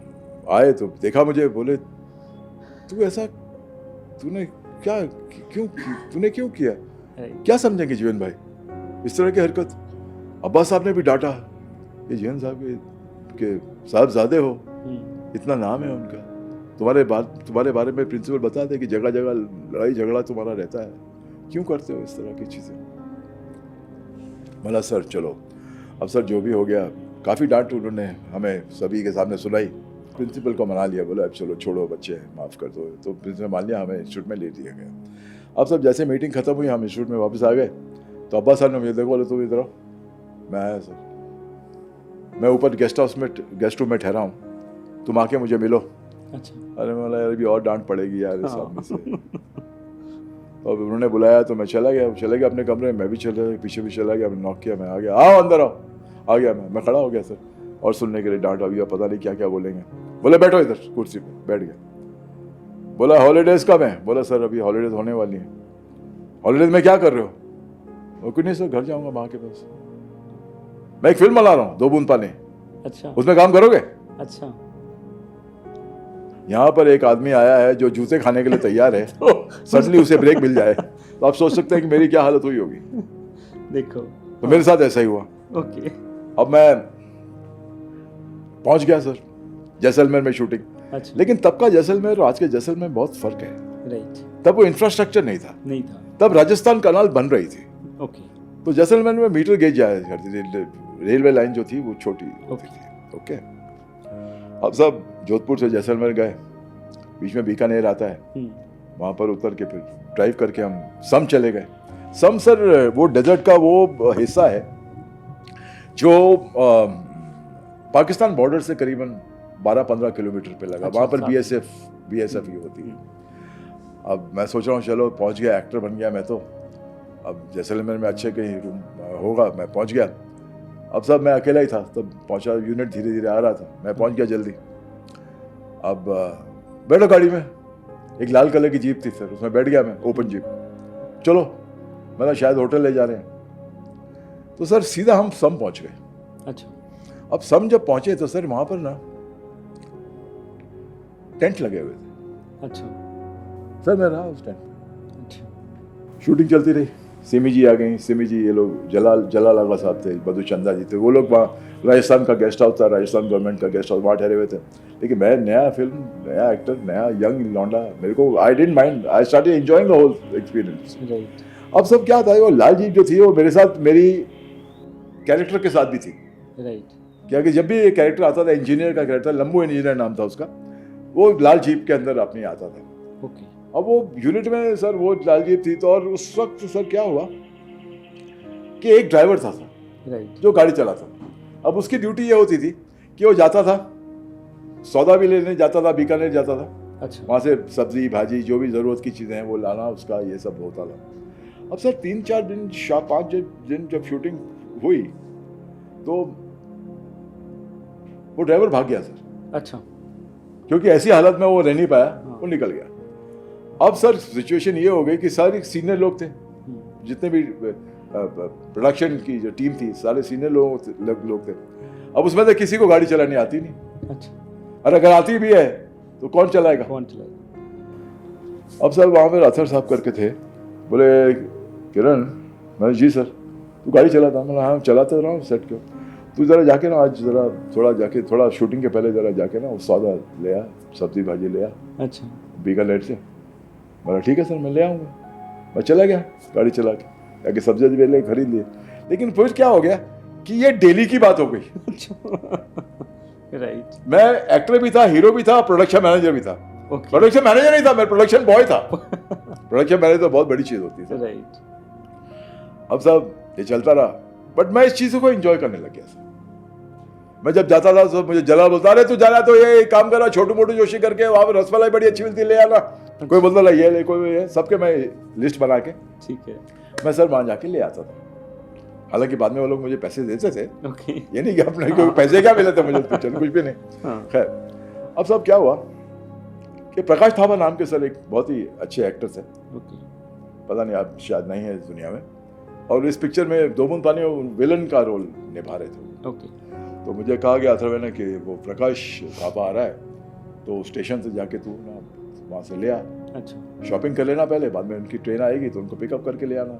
आए तो देखा मुझे, बोले तूने क्यों किया, क्या समझेंगे जीवन भाई इस तरह की हरकत। अब्बास साहब ने भी डांटा, ये जीवन साहब के साहबजादे हो, इतना नाम है उनका, तुम्हारे बारे में प्रिंसिपल बता दे कि जगह जगह लड़ाई झगड़ा तुम्हारा रहता है, क्यों करते हो इस तरह की चीजें। बोला सर चलो, अब सर जो भी हो गया, काफ़ी डांट उन्होंने हमें सभी के सामने सुनाई। प्रिंसिपल को मना लिया, बोला अब चलो छोड़ो बच्चे, माफ़ कर दो। तो प्रिंसिपल मान लिया, हमें इंस्टीट्यूट में ले दिया गया। अब सब जैसे मीटिंग खत्म हुई, हम इंस्टीट्यूट में वापस आ गए तो अब्बास साहब ने मुझे देखो, बोले तुम इधर आओ। मैं आया सर, मैं ऊपर गेस्ट रूम में ठहरा हूँ, तुम आके मुझे मिलो। अच्छा। अरे मैं बोला यार अभी और डांट पड़ेगी यार इस आदमी से। और उन्होंने बुलाया तो मैं चला गया अपने कमरे में, मैं भी पीछे भी चला गया, नॉक किया, मैं आ गया, आओ अंदर आओ। आ गया मैं खड़ा हो गया सर, और सुनने के लिए डांट अभी पता नहीं क्या क्या बोलेंगे। बोले बैठो इधर कुर्सी पे, बैठ गया। बोला हॉलीडेज कब है, बोला सर अभी हॉलीडेज होने वाली है। हॉलीडेज में क्या कर रहे हो, कुछ नहीं सर घर जाऊंगा माँ के पास, मैं एक फिल्म बना रहा हूँ 2 बूंद पानी। अच्छा। उसमें काम करोगे। अच्छा। यहाँ पर एक आदमी आया है जो जूते खाने के लिए तैयार है, सडनली उसे ब्रेक मिल जाए तो आप सोच सकते हैं कि मेरी क्या हालत हुई होगी। देखो, तो मेरे साथ ऐसा ही हुआ। ओके। अब मैं पहुंच गया सर जैसलमेर में शूटिंग। अच्छा। लेकिन तब का जैसलमेर और आज के जैसलमेर में बहुत फर्क है। राइट। तब वो इंफ्रास्ट्रक्चर नहीं था, तब राजस्थान कनाल बन रही थी। ओके। तो जैसलमेर में मीटर गेज जाया करती थी, रेलवे लाइन जो थी वो छोटी होती थी। ओके। अब सब जोधपुर से जैसलमेर गए, बीच में बीकानेर आता है, वहां पर उतर के फिर ड्राइव करके हम सम चले गए। सम सर वो डेजर्ट का वो हिस्सा है जो पाकिस्तान बॉर्डर से करीबन 12-15 किलोमीटर पे लगा। वहां पर BSF ही होती है। अब मैं सोच रहा हूँ चलो पहुंच गया, एक्टर बन गया मैं तो, अब जैसलमेर में अच्छे कहीं रूम होगा, मैं पहुंच गया। अब सब मैं अकेला ही था, तब पहुंचा, यूनिट धीरे धीरे आ रहा था, मैं पहुंच गया जल्दी। अब बैठो गाड़ी में, एक लाल कलर की जीप थी सर, उसमें बैठ गया मैं, ओपन जीप। चलो मतलब शायद होटल ले जा रहे हैं। तो सर सीधा हम सम पहुंच गए। अच्छा। अब सम जब पहुंचे तो सर वहां पर ना टेंट लगे हुए थे। अच्छा। सर मैं रहा उस टेंट में। अच्छा। शूटिंग चलती रही, सिमी जी आ गई। सिमी जी, ये लोग जलाल आगा साहब थे, मधुचंदा जी थे, वो लोग वहाँ, राजस्थान का गेस्ट हाउस था, राजस्थान गवर्नमेंट का गेस्ट हाउस, वहाँ ठहरे हुए थे। लेकिन मैं नया फिल्म, नया एक्टर, नया यंग लौंडा, मेरे को I didn't mind, I started enjoying the whole experience. अब सब क्या था, वो लाल जीप जो थी वो मेरे साथ, मेरी कैरेक्टर के साथ भी थी। राइट। क्या कि जब भी ये कैरेक्टर आता था, इंजीनियर का कैरेक्टर, लंबू इंजीनियर नाम था उसका, वो लाल जीप के अंदर अपनी आता था। ओके। अब वो यूनिट में सर वो लाल जीप थी तो, और उस वक्त सर क्या हुआ कि एक ड्राइवर था सर, राइट, जो गाड़ी चलाता। अब उसकी ड्यूटी ये होती थी कि वो जाता था, सौदा भी लेने जाता था, बीकानेर जाता था। अच्छा। वहाँ से सब्जी भाजी जो भी ज़रूरत की चीज़ें हैं वो लाना, उसका ये सब होता था। अब सर 3-4 दिन 5 दिन जब शूटिंग हुई तो वो ड्राइवर भाग गया सर। अच्छा। क्योंकि ऐसी हालत में वो रह नहीं पाया, वो निकल गया। अब सर सिचुएशन ये हो गई कि सारे सीनियर लोग थे, जितने भी प्रोडक्शन की जो टीम थी सारे सीनियर लोग थे। अब उसमें से किसी को गाड़ी चलानी आती नहीं। अच्छा। और अगर आती भी है तो कौन चलाएगा? अब सर वहाँ पे राथर साहब करके थे, बोले किरण, मैंने जी सर, तू गाड़ी चलाता? मैंने हाँ चलाते रहा हूँ सेट के। तू ज़रा जाके ना आज थोड़ा शूटिंग के पहले ज़रा जाके ना वो सौदा ले आ, सब्जी भाजी ले आ। अच्छा। बीकानेर से। बोला ठीक है सर मैं ले आऊँगा। मैं चला गया गाड़ी चला के, जाके सब्जी वेले खरीद लिए। लेकिन फिर क्या हो गया कि ये डेली की बात हो गई। राइट। मैं एक्टर भी था, हीरो भी था, प्रोडक्शन मैनेजर भी था। प्रोडक्शन मैनेजर नहीं था मैं, प्रोडक्शन बॉय था। प्रोडक्शन मैनेजर तो बहुत बड़ी चीज होती है। राइट। अब सब ये चलता रहा, बट मैं इस चीज को एंजॉय करने लग गया सर। मैं जब जाता था तो मुझे जला बोलता, अरे तू जाना तो ये काम करा, छोटू मोटू जोशी करके, वहां पर रसमलाई बड़ी अच्छी मिलती है, ले आना। कोई बोलता ला ये ले, कोई ये, सबके मैं लिस्ट बना के, ठीक है, मैं सर वहां जाके ले आता था। हालांकि बाद में वो लोग मुझे पैसे देते थे। ये नहीं कि अपने कोई पैसे क्या मिले थे मुझे, कुछ भी नहीं। खैर, अब सब क्या हुआ कि प्रकाश थापा नाम के सर एक बहुत ही अच्छे एक्टर थे। पता नहीं आप शायद नहीं है इस दुनिया में, और इस पिक्चर में दो बूंद पानी विलन का रोल निभा रहे थे। तो मुझे कहा गया था मैंने कि वो प्रकाश थापा आ रहा है, तो स्टेशन से जाके तू ना वहाँ से ले आ। अच्छा। शॉपिंग कर लेना पहले, बाद में उनकी ट्रेन आएगी तो उनको पिकअप करके ले आना।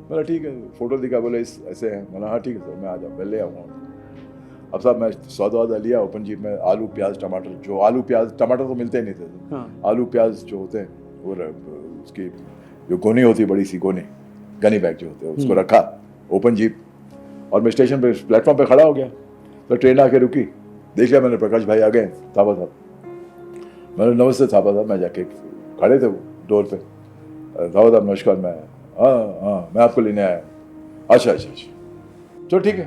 मैंने ठीक है, फोटो दिखा, बोले इस ऐसे हैं। मैंने हाँ ठीक है सर मैं आ जाऊँ, मैं ले आऊँगा। अब साहब मैं सौदा लिया ओपन जीप में, आलू प्याज टमाटर, जो आलू प्याज टमाटर तो मिलते ही नहीं थे। हाँ। आलू प्याज जो होते हैं वो उसकी जो गोनी होती है, बड़ी सी गोनी, गनी बैग जो होते हैं, उसको रखा ओपन जीप, और मैं स्टेशन पे प्लेटफॉर्म पे खड़ा हो गया। तो ट्रेन आके रुकी, देख लिया मैंने प्रकाश भाई आ गए, थापा साहब। मैंने नमस्ते थापा साहब, मैं जाके खड़े थे डोर पे, थापा साहब नमस्कार, मैं हाँ मैं आपको लेने आया। अच्छा तो ठीक है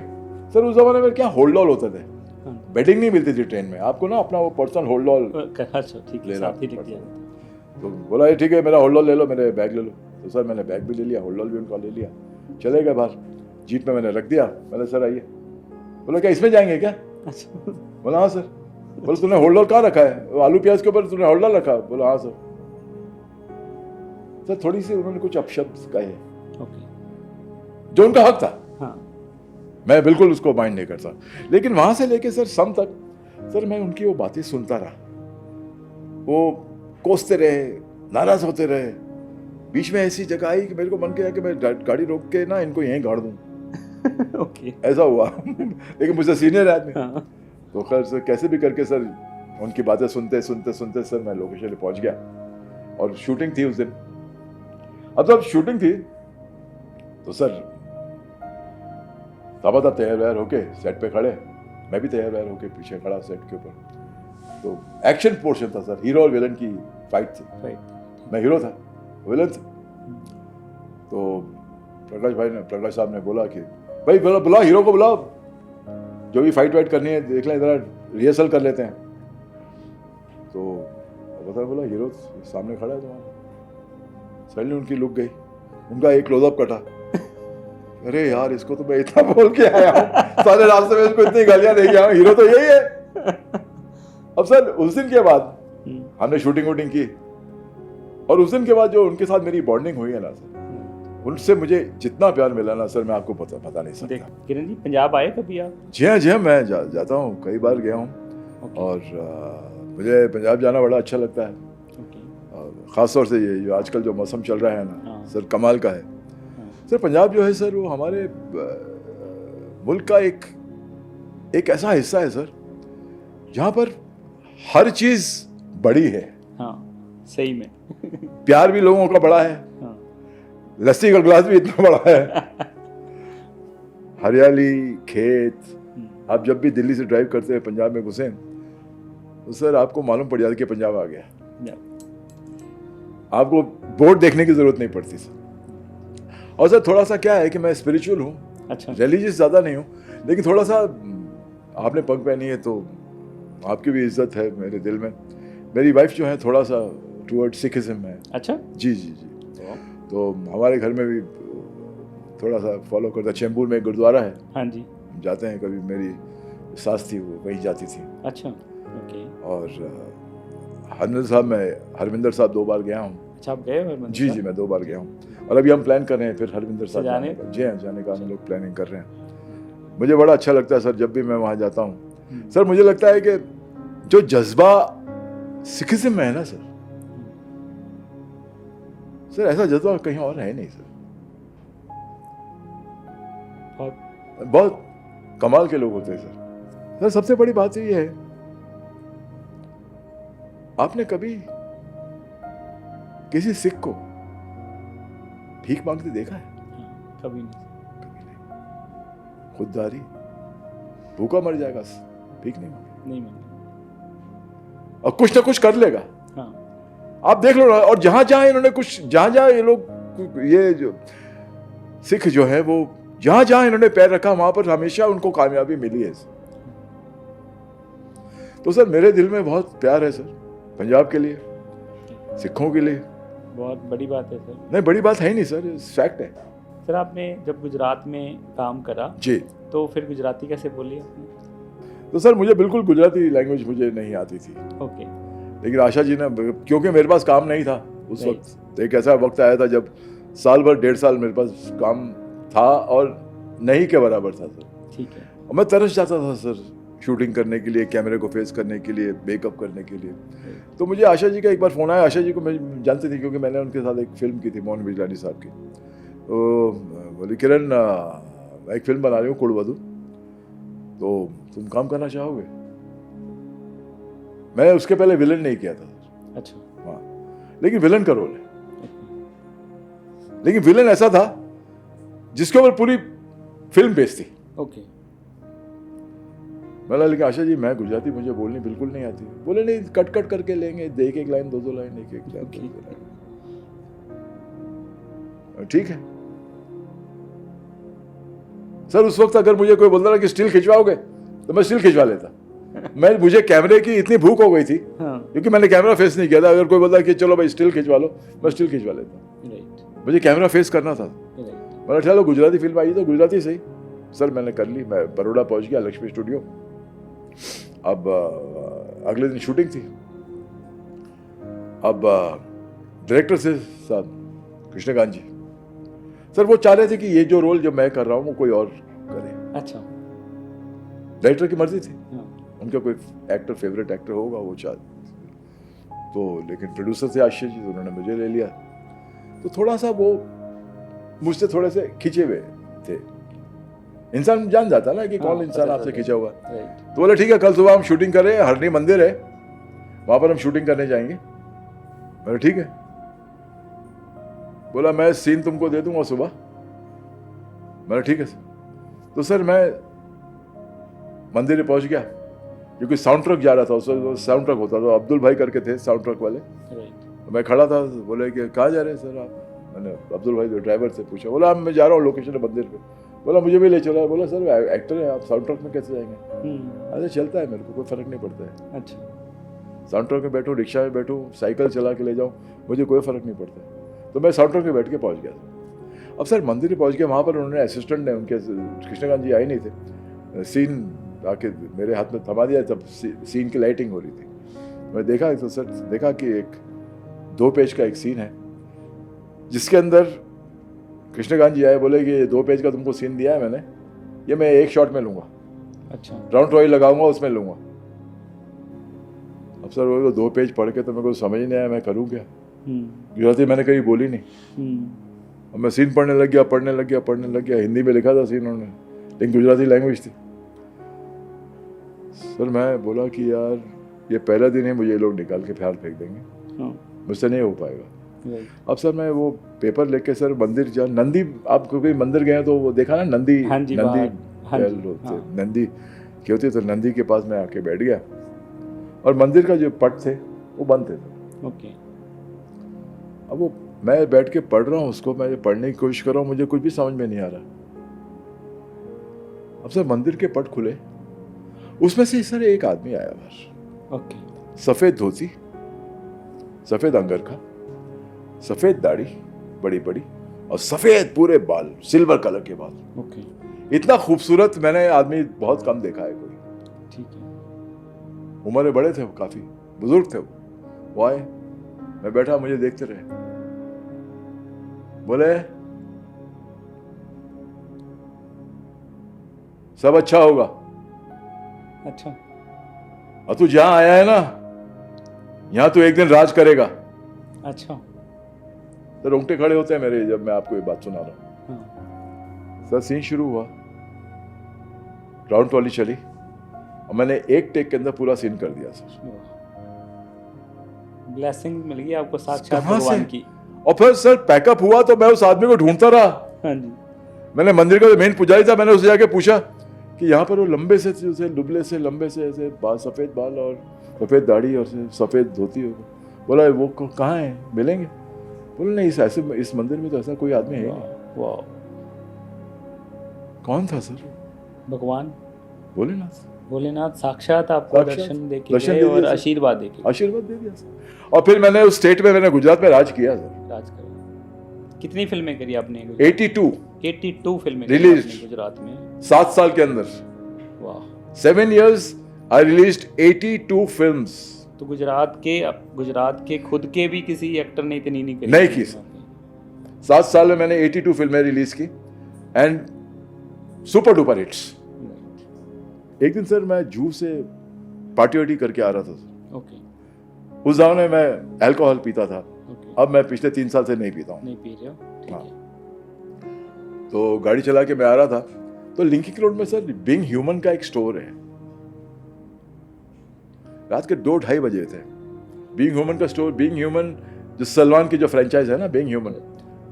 सर। उस जमाने में क्या होल्ड ऑल होते थे, बेटिंग नहीं मिलती थी ट्रेन में, आपको ना अपना वो पर्सनल होल्ड ऑल लेना। तो बोला ये ठीक है, मेरा होल्ड ऑल ले लो, मेरे बैग ले लो। तो सर मैंने बैग भी ले लिया, होल्ड ऑल भी उनका ले लिया, चले गए बाहर। जीप में मैंने रख दिया, मैंने सर आइए। बोला क्या इसमें जाएंगे क्या? अच्छा। बोला हाँ सर। बोला तूने होल्ड ऑल कहाँ रखा है? आलू प्याज के ऊपर तूने होल्ड ऑल रखा? बोला हाँ सर। सर थोड़ी सी उन्होंने कुछ अपशब्द कहे, जो उनका हक था। हाँ। मैं बिल्कुल उसको माइंड नहीं करता, लेकिन वहां से लेके सर सम तक सर मैं उनकी वो बातें सुनता रहा। वो कोसते रहे, नाराज होते रहे। बीच में ऐसी जगह आई कि मेरे को मन किया कि मैं गाड़ी रोक के ना इनको यहीं गाड़ दूं। ऐसा हुआ। लेकिन मुझसे सीनियर आदमी। हाँ। तो खैर सर कैसे भी करके सर उनकी बातें सुनते सर मैं लोकेशन पे पहुंच गया, और शूटिंग थी उस दिन। अब जब शूटिंग थी तो सर थापा साहब तैयार होके सेट पे खड़े, मैं भी तैयार होके पीछे खड़ा सेट के ऊपर। तो एक्शन पोर्शन था सर, हीरो और विलन की फाइट थी। मैं हीरो था, विलन था। तो प्रकाश साहब ने बोला कि भाई बुलाओ हीरो को, बुलाओ, जो भी फाइट करनी है देख लें, जरा रिहर्सल कर लेते हैं। तो बता बोला हीरो सामने खड़ा है तुम्हारा। सडनली उनकी लुक गई, उनका एक क्लोजअप कटा। अरे यार इसको तो मैं इतना बोल के आया हूँ, सारे रास्ते में इसको इतनी गालियां दे गया हूँ, हीरो तो यही है। अब सर उस दिन के बाद हमने शूटिंग की, और उस दिन के बाद जो उनके साथ मेरी बॉन्डिंग हुई है ना सर, उनसे मुझे जितना प्यार मिला ना सर, मैं आपको बता नहीं सकता। किरण जी पंजाब आए कभी आप? जी हाँ मैं जाता हूँ, कई बार गया हूँ। और मुझे पंजाब जाना बड़ा अच्छा लगता है। ख़ासतौर से ये जो आजकल जो मौसम चल रहा है ना सर, कमाल का है। सर पंजाब जो है सर, वो हमारे मुल्क का एक ऐसा हिस्सा है सर, जहाँ पर हर चीज़ बड़ी है। हाँ सही में। प्यार भी लोगों का बड़ा है। हाँ। लस्सी का गिलास भी इतना बड़ा है। हरियाली, खेत। आप जब भी दिल्ली से ड्राइव करते हैं, पंजाब में घुसे तो सर आपको मालूम पड़ जाता है कि पंजाब आ गया। आपको बोर्ड देखने की जरूरत नहीं पड़ती सर। और सर थोड़ा सा क्या है कि मैं स्पिरिचुअल हूँ। अच्छा। रिलीजियस ज़्यादा नहीं हूँ, लेकिन थोड़ा सा आपने पग पहनी है तो आपकी भी इज्जत है मेरे दिल में। मेरी वाइफ जो है थोड़ा सा टुवर्ड सिखिज्म है। अच्छा। जी। तो हमारे घर में भी थोड़ा सा फॉलो करता। चेंबूर में एक गुरुद्वारा है। हाँ जी। जाते हैं कभी, मेरी सास थी वो वहीं जाती थी। अच्छा। ओके। और हरमिंदर साहब 2 बार गया हूँ। अच्छा, आप गए हो हरमंदिर जी साहब? जी, मैं 2 बार गया हूँ और अभी हम प्लान कर रहे हैं फिर हरमिंदर साहब जाने जाने का। जी हाँ, जाने का हम लोग प्लानिंग कर रहे हैं। मुझे बड़ा अच्छा लगता है सर जब भी मैं वहाँ जाता हूँ। सर मुझे लगता है कि जो जज्बा सिखिज्म में है ना सर, ऐसा जज्बा कहीं और है नहीं सर। बहुत कमाल के लोग होते हैं सर। सबसे बड़ी बात ये है, आपने कभी किसी सिख को भीख मांगते देखा है? कभी नहीं। कभी नहीं। खुददारी, भूखा मर जाएगा, भीख नहीं मांगे, नहीं मांगे। और कुछ ना कुछ कर लेगा। हाँ, आप देख लो ना, और जहां जहां इन्होंने कुछ, जहां जहां ये लोग, ये जो सिख जो है वो जहां जहां इन्होंने पैर रखा वहां पर हमेशा उनको कामयाबी मिली है। तो सर मेरे दिल में बहुत प्यार है सर पंजाब के लिए, सिखों के लिए। बहुत बड़ी बात है सर। नहीं, बड़ी बात है ही नहीं सर, फैक्ट है। सर आपने जब गुजरात में काम करा जी, तो फिर गुजराती कैसे बोली आपने? तो सर मुझे बिल्कुल गुजराती लैंग्वेज मुझे नहीं आती थी। ओके। लेकिन आशा जी ने, क्योंकि मेरे पास काम नहीं था उस वक्त, एक ऐसा वक्त आया था जब साल भर 1.5 साल मेरे पास काम था और नहीं के बराबर था सर। ठीक है। और मैं तरस जाता था सर शूटिंग करने के लिए, कैमरे को फेस करने के लिए, मेकअप करने के लिए। तो मुझे आशा जी का एक बार फ़ोन आया। आशा जी को मैं जानती थी क्योंकि मैंने उनके साथ एक फिल्म की थी, मोहन बिजलानी साहब की। तो बोली, किरण मैं एक फिल्म बना रही हूँ कुड़वधू, तो तुम काम करना चाहोगे? मैंने उसके पहले विलन नहीं किया था। अच्छा। हाँ, लेकिन विलन का रोल है, लेकिन विलन ऐसा था जिसके ऊपर पूरी फिल्म बेस्ड थी। ओके। बोला, लेकिन आशा जी मैं गुजराती मुझे बोलनी बिल्कुल नहीं आती। बोले नहीं, कट कट करके लेंगे, एक एक लाइन, दो लाइन, एक एक लाइन, दो लाइन। ठीक है सर। उस वक्त अगर मुझे कोई बोलता ना कि स्टिल खिंचवाओगे तो मैं स्टिल खिंचवा लेता। मुझे कैमरे की इतनी भूख हो गई थी, क्योंकि मैंने कैमरा फेस नहीं किया था। अगर कोई बोलता कि चलो भाई स्टिल खिंचवा लो, मैं स्टिल खिंचवा लेता। मुझे कैमरा फेस करना था। मैंने चलो गुजराती फिल्म आई तो गुजराती सही। सर मैंने कर ली। मैं बड़ौदा पहुंच गया, लक्ष्मी स्टूडियो। अब अगले दिन शूटिंग थी। अब डायरेक्टर से साहब कृष्णकांत जी, सर वो चाह रहे थे कि ये जो रोल जो मैं कर रहा हूँ वो कोई और करे। अच्छा। डायरेक्टर की मर्जी थी, उनका कोई एक्टर, फेवरेट एक्टर होगा वो चाहते तो। लेकिन प्रोड्यूसर थे आशीष जी, तो उन्होंने मुझे ले लिया। तो थोड़ा सा वो मुझसे थोड़े से खिंचे हुए थे। इंसान जान जाता ना कि कौन इंसान आपसे खिंचा हुआ। तो बोले ठीक है, कल सुबह हम शूटिंग कर रहे हैं, हरनी मंदिर है वहां पर हम शूटिंग करने जाएंगे। बोले ठीक है। बोला मैं सीन तुमको दे दूंगा सुबह। मैंने ठीक है सर। तो सर मैं मंदिर में पहुंच गया, क्योंकि साउंड ट्रक जा रहा था। उस वक्त साउंड ट्रक होता था, अब्दुल भाई करके थे साउंड ट्रक वाले। तो मैं खड़ा था। बोले कि कहाँ जा रहे हैं सर आप? मैंने अब्दुल भाई जो ड्राइवर से पूछा। बोला मैं जा रहा हूँ लोकेशन है मंदिर पे। बोला मुझे भी ले चला। बोला सर एक्टर है आप, साउंड ट्रक में कैसे जाएंगे? अरे चलता है, मेरे को कोई फर्क नहीं पड़ता है। अच्छा। साउंड ट्रक में बैठूँ, रिक्शा में बैठूँ, साइकिल चला के ले जाऊँ, मुझे कोई फर्क नहीं पड़ता है। तो मैं साउंड ट्रक में बैठ के पहुँच गया। अब सर मंदिर में पहुँच गया, वहाँ पर उन्होंने असिस्टेंट ने, उनके कृष्णकांत जी आए नहीं थे, सीन आके मेरे हाथ में थमा दिया। तब सीन की लाइटिंग हो रही थी। मैं देखा तो सर देखा कि एक 2 पेज का एक सीन है, जिसके अंदर कृष्णकांत जी आए। बोले कि 2 पेज का तुमको सीन दिया है मैंने, ये मैं एक शॉट में लूंगा। अच्छा। राउंड रॉयल लगाऊंगा, उसमें लूंगा। अब सर वो 2 पेज पढ़ के तो मेरे को समझ नहीं आया मैं करूँ क्या। गुजराती मैंने कहीं बोली नहीं। अब मैं सीन पढ़ने लग गया। हिंदी में लिखा था सीन उन्होंने, लेकिन गुजराती लैंग्वेज थी। सर मैं बोला कि यार ये पहला दिन है, मुझे ये लोग निकाल के बाहर फेंक देंगे, मुझसे नहीं हो पाएगा। अब सर मैं वो पेपर लेके सर मंदिर जा, नंदी, आप कोई मंदिर गए तो वो देखा ना नंदी, नंदी क्या होती है, तो नंदी के पास मैं आके बैठ गया और मंदिर का जो पट थे वो बंद थे। ओके। अब वो मैं बैठ के पढ़ रहा हूँ उसको, मैं पढ़ने की कोशिश कर रहा हूँ, मुझे कुछ भी समझ में नहीं आ रहा। अब सर मंदिर के पट खुले, उसमें से सर एक आदमी आया बाहर। ओके। सफेद धोती, सफेद अंगरखा, सफेद दाढ़ी बड़ी बड़ी और सफेद पूरे बाल, सिल्वर कलर के बाल। ओके। इतना खूबसूरत मैंने आदमी बहुत कम देखा है कोई। ठीक है। उम्र में बड़े थे वो, काफी बुजुर्ग थे वो आए, मैं बैठा, मुझे देखते रहे। बोले सब अच्छा होगा, अच्छा और तू जहां आया है ना, यहां तू एक दिन राज करेगा। अच्छा। तो रोंगटे खड़े होते हैं मेरे जब मैं आपको ये बात सुना रहा हूँ। हाँ, सर सीन शुरू हुआ, राउंड ट्रॉली चली और मैंने एक टेक के अंदर पूरा सीन कर दिया सर। ब्लेसिंग मिल गई आपको साक्षात कहाँ भगवान से? की। और फिर सर पैकअप हुआ तो मैं उस आदमी को ढूंढता रहा। हाँ जी। मैंने मंदिर का जो मेन पुजारी था, मैंने उससे जाके पूछा कि यहाँ पर वो लंबे से जैसे लुबले से लंबे से ऐसे बाल, सफेद बाल और सफेद दाढ़ी और सफेद धोती हो। बोला वो कहाँ है, मिलेंगे? बोले नहीं, ऐसे इस मंदिर में तो ऐसा कोई आदमी है ही नहीं। वाह, कौन था सर? भगवान भोलेनाथ। भोलेनाथ साक्षात आपको साक्षात दर्शन दे के दर्शन गए दे दिया और सर। आशीर्वाद दे के आशीर्वाद दे दिया सर। और फिर मैंने उस स्टेट में, मैंने गुजरात में राज किया सर। राज करा। कितनी फिल्में करी आपने? 82 82 फिल्में करी Released. आपने गुजरात में। 7 साल के अंदर, वाह। 7 years I released 82 films। तो गुजरात के खुद के भी किसी एक्टर ने इतनी नहीं करी? नहीं की सर। 7 साल में मैंने 82 फिल्में रिलीज की एंड सुपर डुपर हिट्स। एक दिन सर मैं जू से पार्टी वार्टी करके आ रहा था सर। ओके। उस जमाने में मैं अल्कोहल पीता था, ओके। अब मैं पिछले 3 साल से नहीं पीता हूँ। नहीं पी रहे हो? ठीक हाँ। है। तो गाड़ी चला के मैं आ रहा था, तो लिंकिंग रोड में सर बीइंग ह्यूमन का एक स्टोर है। रात के 2-2:30 बजे थे। बीइंग ह्यूमन का स्टोर, बीइंग ह्यूमन जो सलमान की जो फ्रेंचाइज है ना, बीइंग ह्यूमन,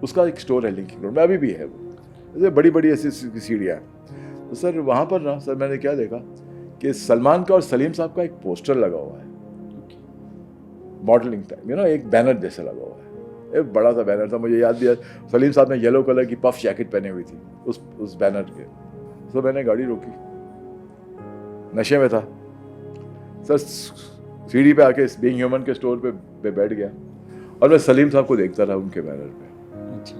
उसका एक स्टोर है लिंकिंग रोड में, अभी भी है वो। ऐसे बड़ी बड़ी ऐसी सीढ़ियाँ हैं। तो सर वहाँ पर ना सर मैंने क्या देखा कि सलमान का और सलीम साहब का एक पोस्टर लगा हुआ है, मॉडलिंग टाइम, एक बैनर जैसा लगा हुआ है। एक बड़ा सा बैनर था, मुझे याद भी है। सलीम साहब ने येलो कलर की पफ जैकेट पहनी हुई थी उस बैनर के। तो मैंने गाड़ी रोकी, नशे में था सर, सीढ़ी पे आके बीइंग ह्यूमन के स्टोर पे बैठ गया और मैं सलीम साहब को देखता रहा उनके बैनर पे। अच्छा।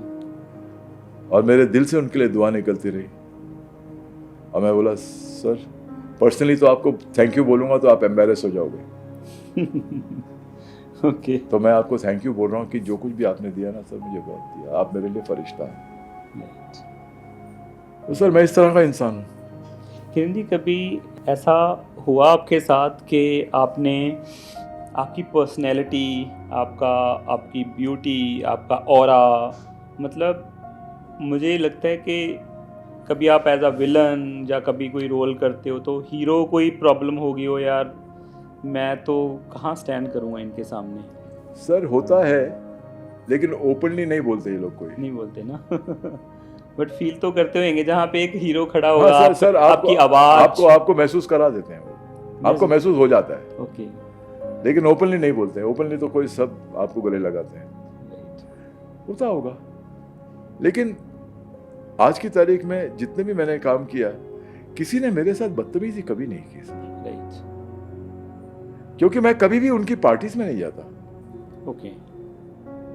और मेरे दिल से उनके लिए दुआ निकलती रही। और मैं बोला सर पर्सनली तो आपको थैंक यू बोलूंगा तो आप एम्बेरस हो जाओगे। ओके। तो मैं आपको थैंक यू बोल रहा हूँ कि जो कुछ भी आपने दिया ना सर, मुझे बहुत दिया, आप मेरे लिए फरिश्ता हैं। तो सर मैं इस तरह का इंसान हूँ। किरण जी, कभी ऐसा हुआ आपके साथ कि आपकी पर्सनैलिटी, आपकी ब्यूटी, आपका ऑरा, मतलब मुझे लगता है कि कभी आप एज अ विलन या कभी कोई रोल करते हो तो हीरो कोई प्रॉब्लम होगी हो, यार मैं तो कहाँ स्टैंड करूँगा इनके सामने? सर होता है, लेकिन ओपनली नहीं बोलते ये लोग, कोई नहीं बोलते ना। बट फील तो करते होंगे जहाँ पे एक हीरो खड़ा होगा। हाँ सर, आपकी आवाज आपको महसूस करा देते हैं वो, आपको महसूस हो जाता है। ओके। लेकिन ओपनली नहीं बोलते हैं। ओपनली तो कोई सब आपको गले लगाते हैं, होता होगा। लेकिन आज की तारीख में जितने भी मैंने काम किया, किसी ने मेरे साथ बदतमीजी कभी नहीं की सर। राइट। क्योंकि मैं कभी भी उनकी पार्टीज में नहीं जाता, ओके।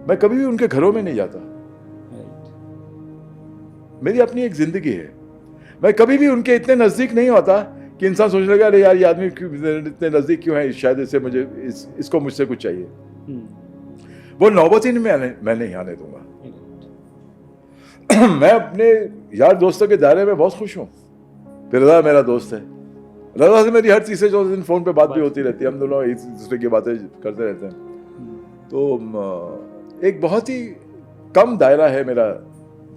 मैं कभी भी उनके घरों में नहीं जाता। मेरी अपनी एक जिंदगी है। मैं कभी भी उनके इतने नजदीक नहीं होता कि इंसान सोचने लगा अरे यार ये आदमी इतने नजदीक क्यों है, शायद इससे मुझे इसको मुझसे कुछ चाहिए। वो नौबत ही मैं नहीं आने दूंगा। मैं अपने यार दोस्तों के दायरे में बहुत खुश हूँ। फिर रजा मेरा दोस्त है, रजा से मेरी हर तीसरे चौथे दिन फोन पे बात भी होती रहती है, हम दोनों एक दूसरे की बातें करते रहते हैं। तो एक बहुत ही कम दायरा है मेरा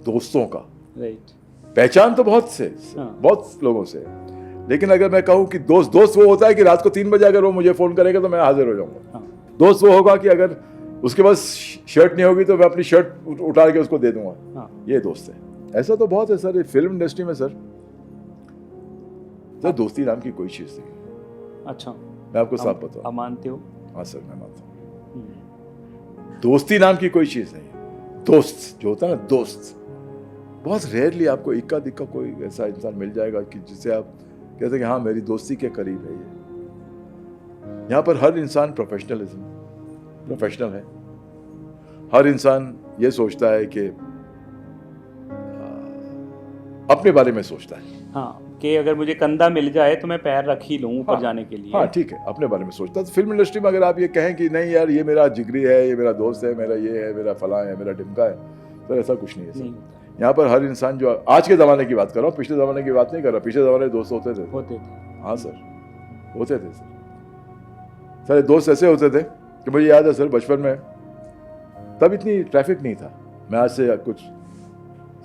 दोस्तों का। राइट। पहचान तो बहुत लोगों से, लेकिन अगर मैं कहूँ कि दोस्त वो होता है कि रात को 3 बजे अगर वो मुझे फोन करेगा तो मैं हाजिर हो जाऊंगा। दोस्त वो होगा कि अगर उसके पास शर्ट नहीं होगी तो मैं अपनी शर्ट उठा के उसको दे दूंगा। ये दोस्त है। ऐसा तो बहुत है सर फिल्म इंडस्ट्री में सर दोस्ती नाम की कोई चीज नहीं। अच्छा, मैं आपको साफ बताऊं। आप मानते हो? हाँ सर मैं मानता हूँ। दोस्ती नाम की कोई चीज नहीं। दोस्त जो होता है ना, दोस्त बहुत रेयरली आपको इक्का दिक्का कोई ऐसा इंसान मिल जाएगा कि जिसे आप कहते हैं कि हाँ मेरी दोस्ती के करीब है ये। यहाँ पर हर इंसान प्रोफेशनल है। हर इंसान ये सोचता है कि अपने बारे में सोचता है। हाँ, कि अगर मुझे कंधा मिल जाए तो मैं पैर रख ही लूँ ऊपर जाने के लिए। हाँ ठीक है, अपने बारे में सोचता है। तो फिल्म इंडस्ट्री में अगर आप ये कहें कि नहीं यार ये मेरा जिगरी है, ये मेरा दोस्त है, मेरा ये है, मेरा फलां है, मेरा ढिमका है, सर ऐसा कुछ नहीं है नहीं सर। होता। यहाँ पर हर इंसान जो आज के ज़माने की बात कर रहा हूँ, पिछले ज़माने की बात नहीं कर रहा। पिछले ज़माने में दोस्त होते थे। होते थे। हाँ सर, होते थे सर। सारे दोस्त ऐसे होते थे कि मुझे याद है सर, बचपन में तब इतनी ट्रैफिक नहीं था। मैं आज से कुछ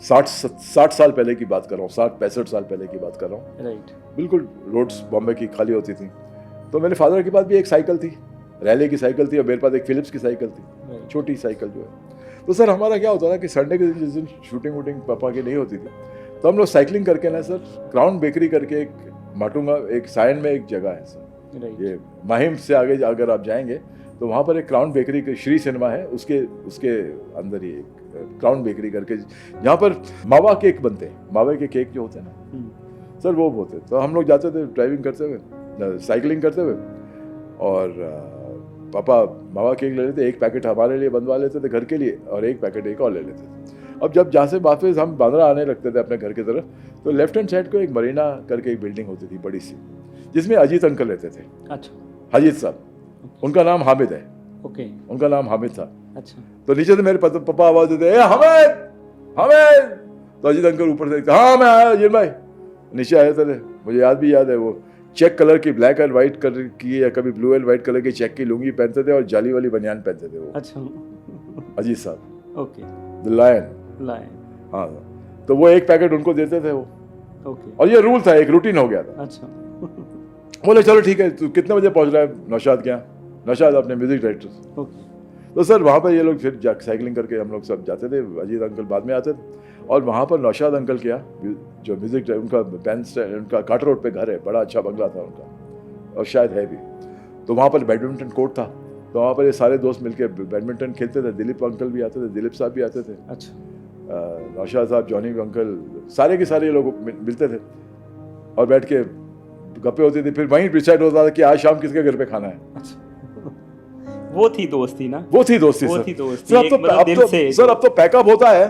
60 साल पहले की बात कर रहा हूँ, 60-65 साल पहले की बात कर रहा हूँ। राइट। बिल्कुल रोड्स बॉम्बे की खाली होती थी। तो मेरे फादर के पास भी एक साइकिल थी, रैले की साइकिल थी, और मेरे पास एक फिलिप्स की साइकिल थी, राइट। छोटी साइकिल जो है। तो सर हमारा क्या होता था कि संडे के दिन, जिस दिन शूटिंग वूटिंग पापा की नहीं होती थी, तो हम लोग साइकिलिंग करके ना सर, क्राउन बेकरी करके एक माटुंगा, एक सायन में एक जगह है सर, राइट। ये माहिम से आगे अगर आप जाएंगे तो वहाँ पर एक क्राउन बेकरी के श्री सिनेमा है, उसके अंदर ही एक क्राउन बेकरी करके, जहाँ पर मावा केक बनते हैं, मावे के केक जो होते हैं ना सर, वो होते। तो हम लोग जाते थे ड्राइविंग करते हुए, साइकिलिंग करते हुए, और पापा मावा केक ले लेते, एक पैकेट हमारे लिए बनवा लेते थे घर के लिए, और एक पैकेट एक और ले लेते थे। अब जब जहाँ से वापस हम बांद्रा आने लगते थे अपने घर की तरफ, तो लेफ्ट हैंड साइड को एक मरीना करके एक बिल्डिंग होती थी बड़ी सी, जिसमें अजीत अंकल रहते थे। अच्छा। अजीत साहब, उनका नाम हामिद है। ओके। उनका नाम हामिद था। अच्छा। तो नीचे से मेरे पापा आवाज देते, ए हामिद, हामिद। तो अजीत अंकल ऊपर से, हाँ मैं आया अजीत भाई। नीचे आए थे, मुझे याद है, वो चेक कलर की, ब्लैक एंड व्हाइट कलर की, या कभी ब्लू एंड व्हाइट कलर की चेक की लुंगी पहनते थे, और जाली वाली बनियान पहनते थे वो। अच्छा। अजीत साहब, ओके। The lion. हाँ, तो वो एक पैकेट उनको देते थे वो। ओके। और ये रूल था, एक रूटीन हो गया था। अच्छा। बोले चलो ठीक है, तू कितने बजे पहुंच रहा है नौशाद के यहाँ? नौशाद अपने म्यूजिक डायरेक्टर। ओके। तो सर वहाँ पर ये लोग फिर साइकिलिंग करके हम लोग सब जाते थे, अजीत अंकल बाद में आते थे, और वहाँ पर नौशाद अंकल के यहाँ जो म्यूजिक, उनका बैंड स्टैंड, उनका काटर रोड पे घर है, बड़ा अच्छा बंगला था उनका, और शायद है भी। तो वहाँ पर बैडमिंटन कोर्ट था, तो वहाँ पर ये सारे दोस्त मिलके बैडमिंटन खेलते थे। दिलीप अंकल भी आते थे, दिलीप साहब भी आते थे। अच्छा। नौशाद साहब, जॉनी अंकल, सारे के सारे लोग मिलते थे, और बैठ के गप्पे होती थी। फिर वहीं डिसाइड होता था कि आज शाम किसके घर पे खाना है। अच्छा। वो थी दोस्ती ना। वो थी दोस्ती वो सर। थी दोस्ती। सर अब तो पैकअप होता है,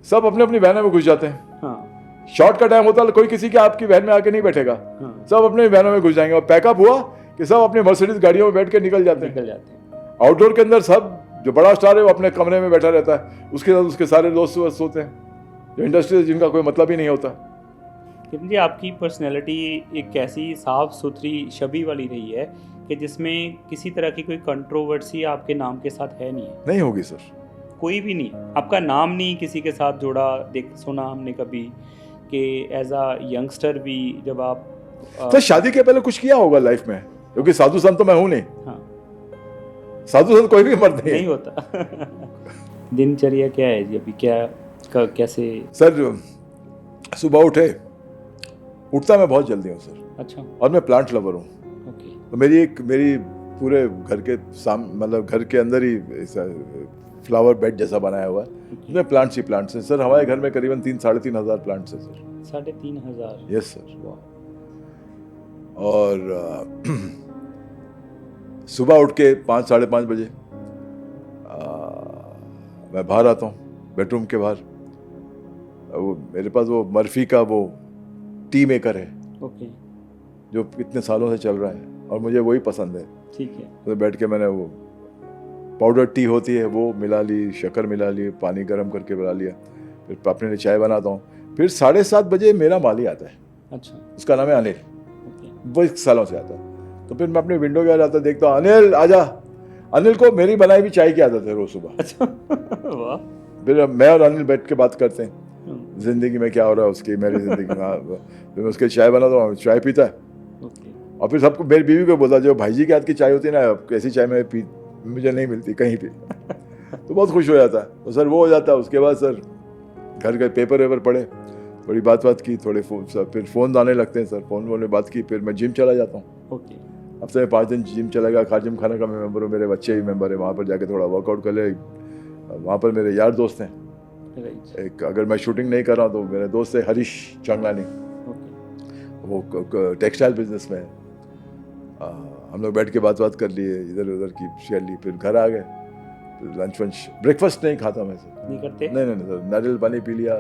सब अपने अपनी वैनों में घुस जाते हैं। हाँ। शॉर्ट का टाइम होता है, कोई किसी के आपकी वैन में आके नहीं बैठेगा। हाँ। सब अपने वैनों में घुस जाएंगे, और पैकअप हुआ कि सब अपनी मर्सिडीज गाड़ियों में बैठ के निकल जाते हैं। आउटडोर के अंदर सब, जो बड़ा स्टार है वो अपने कमरे में बैठा रहता है, उसके साथ उसके सारे दोस्त सोते हैं, जो इंडस्ट्री जिनका कोई मतलब ही नहीं होता। किरण जी, आपकी पर्सनैलिटी एक ऐसी साफ सुथरी छवि वाली रही है कि जिसमें किसी तरह की कोई कंट्रोवर्सी आपके नाम के साथ है नहीं होगी सर, कोई भी नहीं। आपका नाम नहीं किसी के साथ जुड़ा, सुना हमने कभी कि एज अ यंगस्टर भी जब आप सर शादी के पहले कुछ किया होगा लाइफ में, क्योंकि साधु संत तो मैं हूं नहीं। हाँ। साधु संत कोई भी मर्द नहीं होता। दिनचर्या क्या है जी अभी, कैसे? सर सुबह उठता मैं बहुत जल्दी हूँ सर। अच्छा। और मैं प्लांट लवर हूँ। ओके। तो मेरी पूरे घर के मतलब घर के अंदर ही फ्लावर बेड जैसा बनाया हुआ है, उसमें प्लांट्स ही प्लांट्स हैं सर। हमारे घर में करीबन 3-3.5 हजार प्लांट्स हैं सर। 3,500? Yes sir. और सुबह उठ के 5-5:30 बजे मैं बाहर आता हूँ, बेडरूम के बाहर। वो मेरे पास वो मर्फी का वो टी मेकर है। ओके। जो इतने सालों से चल रहा है, और मुझे वही पसंद है। ठीक है। तो बैठ के मैंने वो पाउडर टी होती है वो मिला ली, शक्कर मिला ली, पानी गर्म करके बना लिया, फिर अपने लिए चाय बनाता हूँ। फिर 7:30 बजे मेरा माली आता है। अच्छा। उसका नाम है अनिल। ओके। वो 1 सालों से आता है। तो फिर मैं अपने विंडो के आ जाता, देखता हूँ अनिल आजा। अनिल को मेरी बनाई हुई चाय की आदत है रोज सुबह। अच्छा। वाह। फिर मैं और अनिल बैठ के बात करते हैं जिंदगी में क्या हो रहा है उसकी, मेरी जिंदगी में। फिर मैं उसके चाय बनाता हूँ, चाय पीता है। ओके। और फिर सबको, मेरी बीवी को बोलता, जो भाई जी के हाथ की चाय होती है ना, कैसी चाय मुझे नहीं मिलती कहीं भी। तो बहुत खुश हो जाता है। तो सर वो हो जाता है। उसके बाद सर घर के पेपर पढ़े, थोड़ी बात की, थोड़े फिर फ़ोन आने लगते हैं सर। फ़ोन में बात की, फिर मैं जिम चला जाता हूँ। ओके। हफ्ते में 5 दिन जिम चला गया। खाजिम खाना का मैं मेंबर हूँ, मेरे बच्चे भी मेंबर है। वहाँ पर जाके थोड़ा वर्कआउट कर ले। वहाँ पर मेरे यार दोस्त हैं। एक, अगर मैं शूटिंग नहीं कर रहा हूँ तो मेरे दोस्त है हरीश चांगलानी, वो टेक्सटाइल बिजनेस में है। हम लोग बैठ के बात कर लिए, इधर उधर की शेयर ली। फिर घर आ गए, लंच वंच, ब्रेकफास्ट नहीं खाता मैं सर। नहीं करते? नहीं सर, नारियल पानी पी लिया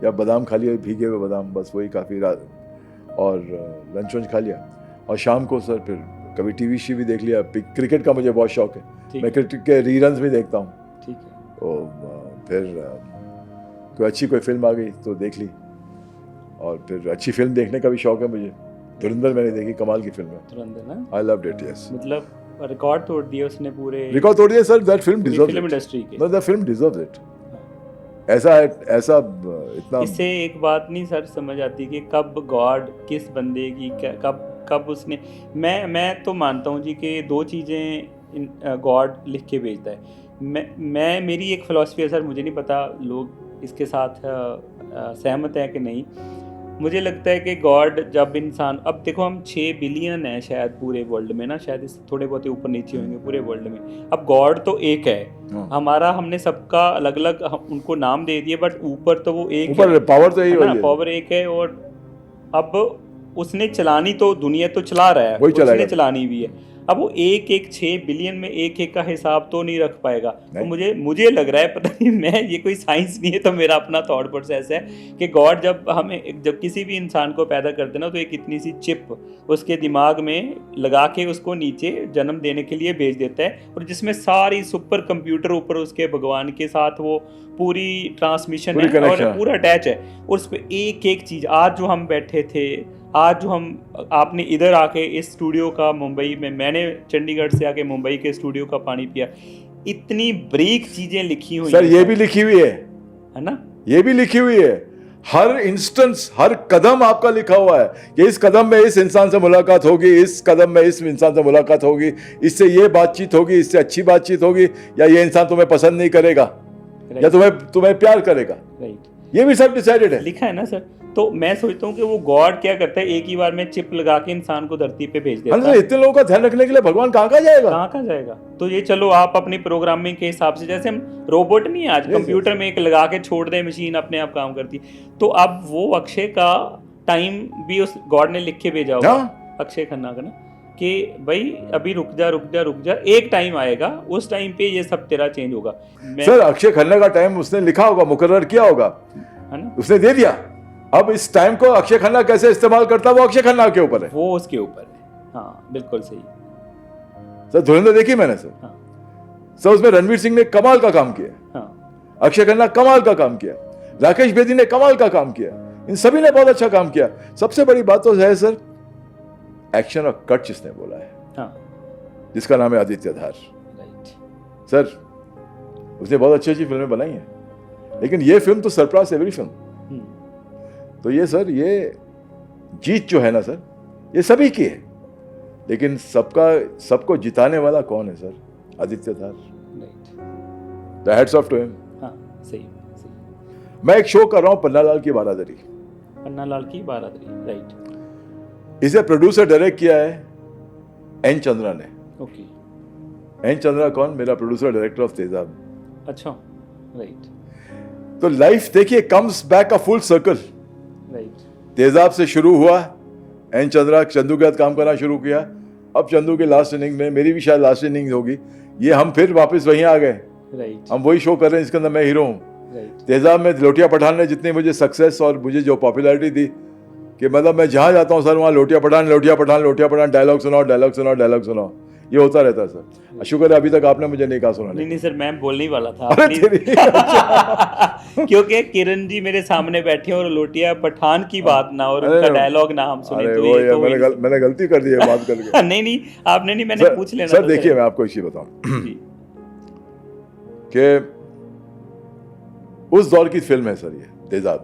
या बादाम खा लिया, भीगे हुए बादाम, बस वही काफ़ी रात। और लंच वंच खा लिया। और शाम को सर फिर कभी टीवी देख लिया। क्रिकेट का मुझे बहुत शौक है, मैं क्रिकेट के रीरन्स भी देखता हूँ। ठीक है। तो फिर कोई फिल्म आ गई तो देख ली, और फिर अच्छी फिल्म देखने का भी शौक है मुझे। धुरंधर मैंने देखी, कमाल की फिल्म है। धुरंधर ना, आई लव्ड इट, यस। मतलब रिकॉर्ड तोड़ दिया उसने पूरे, रिकॉर्ड तोड़ दिया sir. That film deserves film it. Industry के। No, that film deserves it. ऐसा इतना। इससे एक बात नहीं सर समझ आती कि कब गॉड किस बंदे की कब कब उसने, मैं तो मानता हूँ जी कि दो चीज़ें गॉड लिख के भेजता है। मैं मेरी एक फ़िलॉसफी है सर, मुझे नहीं पता लोग इसके साथ सहमत हैं कि नहीं। मुझे लगता है कि गॉड जब इंसान, अब देखो हम 6 बिलियन हैं शायद पूरे वर्ल्ड में ना, शायद इससे थोड़े बहुत ऊपर नीचे होंगे पूरे वर्ल्ड में। अब गॉड तो एक है, हमारा हमने सबका अलग अलग उनको नाम दे दिए, बट ऊपर तो वो एक है, ऊपर पावर तो यही है ना, है। पावर एक है। और अब उसने चलानी तो दुनिया तो चला रहा है, वही चलाएगा। उसने चलानी भी है। अब वो एक 6 बिलियन में एक का हिसाब तो नहीं रख पाएगा। तो मुझे लग रहा है, पता नहीं, मैं, ये कोई साइंस नहीं है, तो मेरा अपना थॉट प्रोसेस है कि गॉड जब किसी भी इंसान को पैदा करते ना, तो एक इतनी सी चिप उसके दिमाग में लगा के उसको नीचे जन्म देने के लिए भेज देता है, और जिसमें सारी सुपर कंप्यूटर ऊपर उसके भगवान के साथ वो पूरी ट्रांसमिशन है और पूरा अटैच है। और उस पर एक चीज़, आज जो हम बैठे थे, आज जो आपने इधर आके इस स्टूडियो का, मुंबई में, मैंने चंडीगढ़ से आके मुंबई के स्टूडियो का पानी पिया, इतनी बारीक चीजें लिखी हुई सर। ये भी लिखी हुई है ना, ये भी लिखी हुई है। हर इंस्टेंस, हर कदम आपका लिखा हुआ है कि इस कदम में इस इंसान से मुलाकात होगी, इस कदम में इस इंसान से मुलाकात होगी, इससे ये बातचीत होगी, इससे अच्छी बातचीत होगी, या ये इंसान तुम्हें पसंद नहीं करेगा, या तुम्हें प्यार करेगा। ये भी सब डिसाइडेड है, लिखा है ना सर। तो मैं सोचता हूँ कि वो गॉड क्या करता है, एक ही बार में चिप लगा के इंसान को धरती पे भेज देता है। इतने लोगों का ध्यान रखने के लिए भगवान कहाँ जाएगा। तो ये चलो आप अपनी प्रोग्रामिंग के हिसाब से, जैसे हम रोबोट नहीं है आज, कंप्यूटर में एक लगा के छोड़ दे, मशीन अपने आप काम करती। तो अब वो अक्षय का टाइम भी उस गॉड ने लिख के भेजा होगा, अक्षय खन्ना का ना, कि भाई अभी रुक जा, एक टाइम आएगा, उस टाइम पे ये सब तेरा चेंज होगा। सर, अक्षय खन्ना का टाइम उसने लिखा होगा, मुकर्रर किया होगा, है ना, उसने दे दिया। अब इस टाइम को अक्षय खन्ना कैसे इस्तेमाल करता है, वो अक्षय खन्ना के ऊपर है, वो उसके ऊपर है। हाँ बिल्कुल सही। सर धुरंधर देखी मैंने सर। हाँ। सर उसमें रणवीर सिंह ने कमाल का काम किया। हाँ। अक्षय खन्ना कमाल का काम किया, राकेश बेदी ने कमाल का काम किया, इन सभी ने बहुत अच्छा काम किया। सबसे बड़ी बात तो है सर, एक्शन और कट जिसने बोला है, हाँ, जिसका नाम है आदित्य धार। सर उसने बहुत अच्छी अच्छी फिल्में बनाई हैं, लेकिन ये फिल्म तो सरपास एवरी फिल्म। तो ये सर, ये जीत जो है ना सर, ये सभी की है, लेकिन सबको जिताने वाला कौन है sir? Aditya Dhar. The hats off to him. हाँ, सही। मैं एक शो कर रहा हूं, पन्नालाल की बारादरी। राइट। इसे प्रोड्यूसर डायरेक्ट किया है एन चंद्रा ने। ओके। एन चंद्रा कौन? मेरा प्रोड्यूसर डायरेक्टर ऑफ तेजाब। अच्छा, राइट। तो लाइफ देखिए, comes back a full circle. Right. तेजाब से शुरू हुआ, एन चंद्रा चंदू के साथ काम करना शुरू किया, अब चंदू के लास्ट इनिंग में, मेरी भी शायद लास्ट इनिंग होगी, ये हम फिर वापस वहीं आ गए। राइट। हम वही शो कर रहे हैं जिसके अंदर मैं हीरो हूँ। तेजाब में लोटिया पठान ने जितनी मुझे सक्सेस और मुझे जो पॉपुलैरिटी दी, कि मतलब मैं जहाँ जाता हूँ सर, वहाँ लोटिया पठान, डायलॉग सुनाओ, ये होता रहता है सर। शुक्र है अभी तक आपने मुझे नहीं कहा सुना। नहीं सर, मैं बोलने ही वाला था क्योंकि किरण जी मेरे सामने बैठे और लोटिया पठान की बात ना और उनका डायलॉग ना हम सुने, तो ये तो मैंने गलती कर दी है बात करके। नहीं आपने नहीं, मैंने पूछ लेना। सर देखिए, मैं आपको एक चीज बताऊं कि उस दौर की फिल्म है सर ये तेजाब।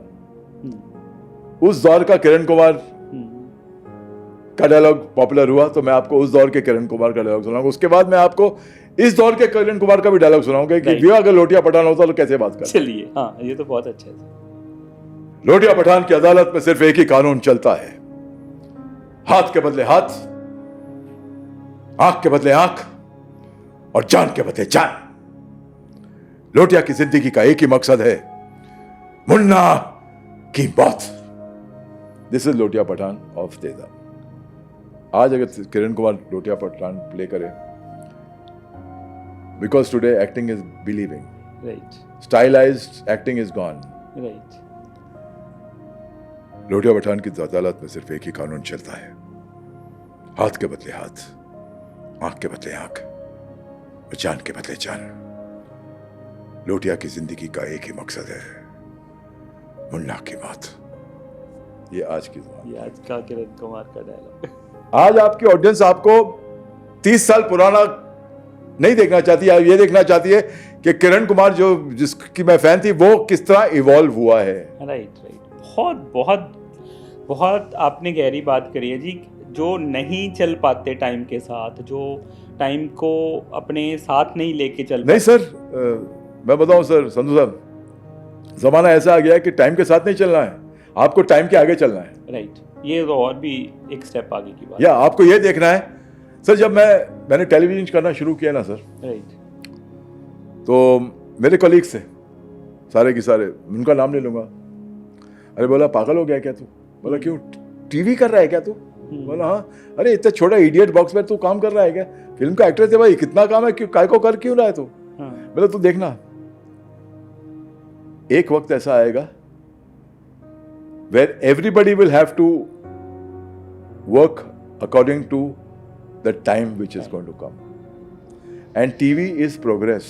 उस दौर का किरण कुमार का डायलॉग पॉपुलर हुआ, तो मैं आपको उस दौर के किरण कुमार का डायलॉग सुनाऊंगा। उसके बाद मैं आपको इस दौर के किरण कुमार का भी डायलॉग सुनाऊंगा कि विवाह अगर लोटिया पठान होता तो कैसे बात करता। चलिए, हाँ, ये तो बहुत अच्छा है। लोटिया पठान की अदालत में सिर्फ एक ही कानून चलता है, हाथ के बदले हाथ, आंख के बदले आंख और जान के बदले जान। लोटिया की जिंदगी का एक ही मकसद है, मुन्ना की मौत। This is Lotia Pathan of तेजाब। आज अगर किरण कुमार लोटिया पठान प्ले करे, because today acting is believing, right, stylised acting is gone, right. Lotia Pathan की अदालत में सिर्फ एक ही कानून चलता है, हाथ के बदले हाथ, आंख के बदले आंख और जान के बदले जान। लोटिया की जिंदगी का एक ही मकसद है, मुन्ना की मौत। ये आज की जुबान। ये आज का किरण कुमार का डायलॉग। आज आपकी ऑडियंस आपको 30 साल पुराना नहीं देखना चाहती है, ये देखना चाहती है कि किरण कुमार जो जिसकी मैं फैन थी वो किस तरह इवॉल्व हुआ है। राइट। बहुत बहुत बहुत आपने गहरी बात करी है जी। जो नहीं चल पाते टाइम के साथ, जो टाइम को अपने साथ नहीं लेके चल नहीं सर, मैं बताऊं सर, संधू साहब, जमाना ऐसा आ गया है कि टाइम के साथ नहीं चलना है, आपको टाइम के आगे चलना है। राइट, ये तो और भी एक स्टेप आगे की बात। या आपको ये देखना है सर, जब मैंने टेलीविजन करना शुरू किया ना सर, राइट, तो मेरे कलीग्स थे सारे के सारे, उनका नाम ले लूंगा। अरे बोला पागल हो गया क्या तू? बोला क्यों, टीवी कर रहा है क्या तू? बोला हाँ। अरे इतना छोटा इडियट बॉक्स में तू काम कर रहा है क्या? फिल्म का एक्टर थे भाई, कितना काम है, क्यों काय को कर क्यों रहा है तू? बोला तू देखना, एक वक्त ऐसा आएगा where everybody will have to work according to the time which is going to come, and TV is progress।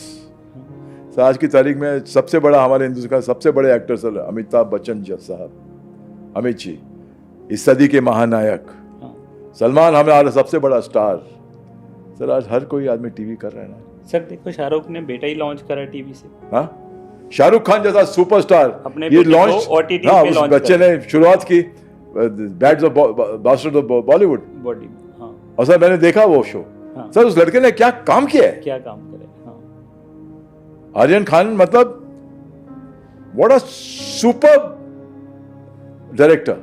Sir आज की तारीख में सबसे बड़ा हमारे हिंदुस्तान का सबसे बड़े एक्टर सर अमिताभ बच्चन जी साहब, अमित जी, इस सदी के महानायक, सलमान हमारा सबसे बड़ा स्टार। सर आज हर कोई आदमी टीवी कर रहा है ना सर। देखो शाहरुख ने बेटा ही लॉन्च करा टीवी से। हाँ, शाहरुख खान जैसा सुपरस्टार अपने ये लॉन्च, OTT हाँ, पे उस लॉन्च बच्चे ने शुरुआत की bads of bastard of Bollywood body. हाँ, और सर मैंने देखा वो शो। हाँ, सर उस लड़के ने क्या काम किया है, क्या काम करे। हाँ, आर्यन खान, मतलब what a super director.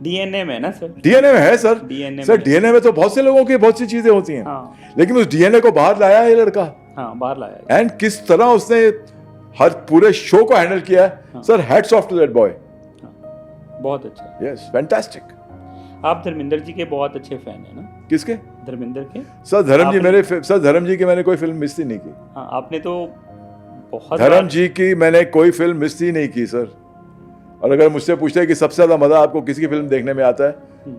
DNA में ना सर, डीएनए में है सर। डीएनए सर डीएनए में तो बहुत से लोगों की बहुत सी चीजें होती हैं, हाँ, लेकिन उस डीएनए को बाहर लाया है ये लड़का। हाँ, बाहर लाया। एंड किस तरह उसने हर पूरे शो को हैंडल किया है। हाँ, sir hats off to that boy. बहुत अच्छा। Yes, fantastic. आप धर्मेंद्र जी के बहुत अच्छे फैन है ना? किसके? धर्मेंद्र के। सर धर्म जी मेरे, सर धर्म जी की मैंने कोई फिल्म मिस ही नहीं की। हाँ, आपने तो बहुत धर्म जी की मैंने कोई फिल्म मिस ही नहीं की सर। और अगर मुझसे पूछते हैं कि सबसे ज्यादा मजा आपको किसकी फिल्म देखने में आता है,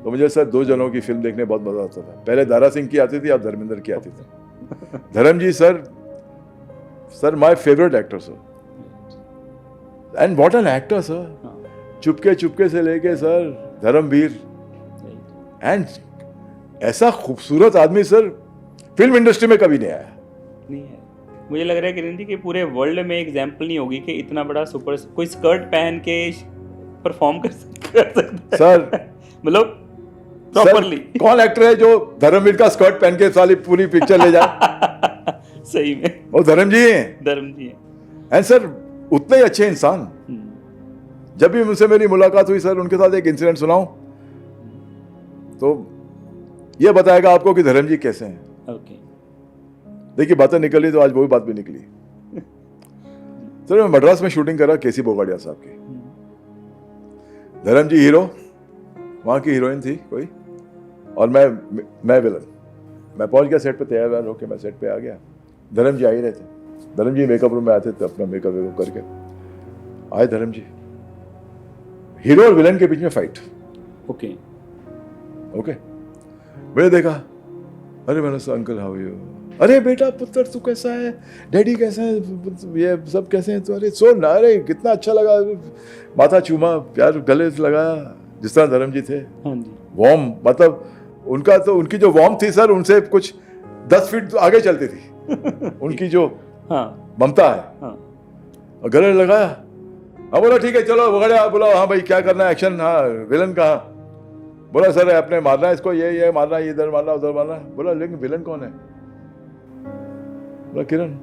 तो मुझे सर दो जनों की फिल्म देखने में बहुत मजा आता था। पहले दारा सिंह की आती थी, अब धर्मेंद्र की आती थी। Dharam ji sir my favourite actor sir, and what an actor sir. चुपके से लेके सर धर्मवीर, एंड ऐसा खूबसूरत आदमी सर फिल्म इंडस्ट्री में कभी नहीं आया। नहीं है। मुझे लग रहा है किरण जी कि पूरे वर्ल्ड में एग्जाम्पल नहीं होगी कि इतना बड़ा सुपर कोई स्कर्ट पहन के परफॉर्म कर सकता है सर। मतलब प्रॉपर्ली। कौन एक्टर है जो धर्मवीर का स्कर्ट पहन के साली पूरी पिक्चर ले जाए? सही में वो धर्म जी हैं। धर्म जी हैं। एंड सर उतने ही अच्छे इंसान। जब भी मुझसे मेरी मुलाकात हुई सर, उनके साथ एक इंसिडेंट सुनाऊं तो ये बताएगा आपको कि धर्म जी कैसे हैं। ओके, देखिए बातें निकली तो आज वही बात भी निकली। सर मैं मद्रास में शूटिंग करा केसी बोगाड़िया साहब की। धर्म जी हीरो, वहां की हीरोइन थी कोई, और मैं विलन। मैं पहुंच गया सेट पे, तैयार होकर मैं सेट पे आ गया। धर्म जी आ ही रहे थे। धर्म जी मेकअप रूम में आते थे, अपना मेकअप करके आए। धर्म जी, हीरो और विलन के बीच में फाइट। ओके, मैंने देखा, अरे मैंने कहा अंकल हाउ यू, अरे बेटा पुत्र तू कैसा है, डैडी कैसे हैं, ये सब कैसे हैं तो, अरे सो ना, अरे कितना अच्छा लगा, माथा चूमा, प्यार गले से लगाया, जिस तरह धर्म जी थे। हाँ जी, वार्म, मतलब उनका तो, उनकी जो वार्म थी सर, उनसे कुछ 10 फीट आगे चलती थी। उनकी जो हाँ, ममता है। हाँ, और गले लगाया। हाँ बोला ठीक है चलो बगड़िया, बोला हाँ भाई क्या करना है, एक्शन। हाँ विलन कहाँ? बोला सर आपने मारना है इसको, ये मारना है, इधर मारना उधर मारना। बोला लेकिन विलन कौन है? बोला किरण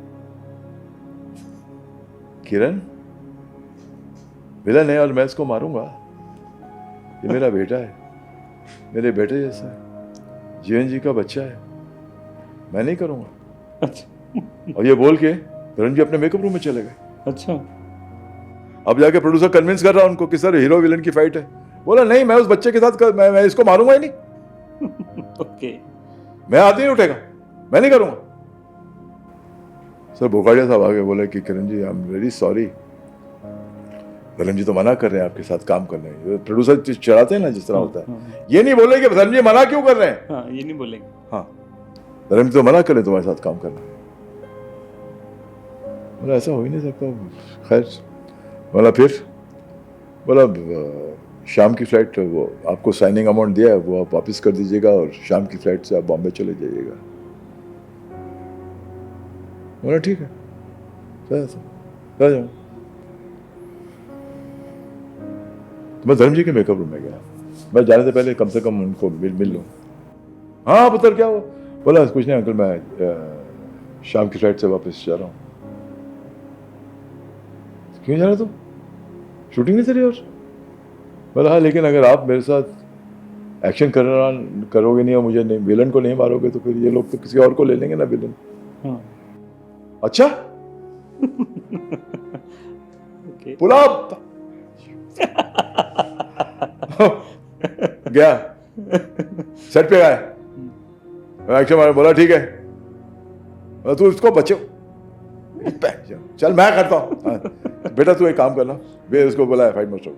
विलन है और मैं इसको मारूंगा? ये मेरा बेटा है, मेरे बेटे जैसा है, जीवन जी का बच्चा है, मैं नहीं करूंगा। अच्छा, और ये बोल के धर्म जी अपने मेकअप रूम में चले गए। अच्छा, अब जाके प्रोड्यूसर कन्विंस कर रहा उनको कि सर हीरो विलन की फाइट है। बोला नहीं, मैं उस बच्चे के साथ मैं इसको मारूंगा ही नहीं। ओके, मैं हाथ ही नहीं उठेगा, मैं नहीं करूंगा। सर बोगाड़िया साहब आगे बोले कि Kiran ji I am very sorry, धर्म जी तो मना कर रहे हैं आपके साथ काम करने। प्रोड्यूसर चढ़ाते हैं ना जिस तरह होता है, ये नहीं बोले कि धर्म जी मना क्यों कर रहे हैं। हाँ, ये नहीं बोलेंगे। हाँ, धर्म जी तो मना कर रहे तुम्हारे साथ काम करना। बोला ऐसा हो ही नहीं सकता। खैर बोला फिर, बोला शाम की फ़्लाइट, वो आपको साइनिंग अमाउंट दिया है वो आप वापस कर दीजिएगा और शाम की फ़्लाइट से आप बॉम्बे चले जाइएगा। बोला ठीक है, चला जाऊँ। तो मैं धर्म जी के मेकअप रूम में गया। मैं जाने से पहले कम से कम उनको मिल लूँ। हाँ पुत्र क्या हुआ? बोला कुछ नहीं अंकल, मैं शाम की फ़्लाइट से वापस जा रहा हूँ। क्यों जा रहा तुम? शूटिंग नहीं चली और? बोला हाँ, लेकिन अगर आप मेरे साथ एक्शन करोगे नहीं और मुझे नहीं, विलन को नहीं मारोगे तो फिर ये लोग तो किसी और को ले लेंगे ना विलन। हाँ। अच्छा ओके। पुलाव गया सेट पे गया, एक्शन मारा। बोला ठीक है, बोला तू इसको बचो, चल मैं करता हूँ। बेटा तू एक काम करना, वे उसको बोला है फाइट मास्टर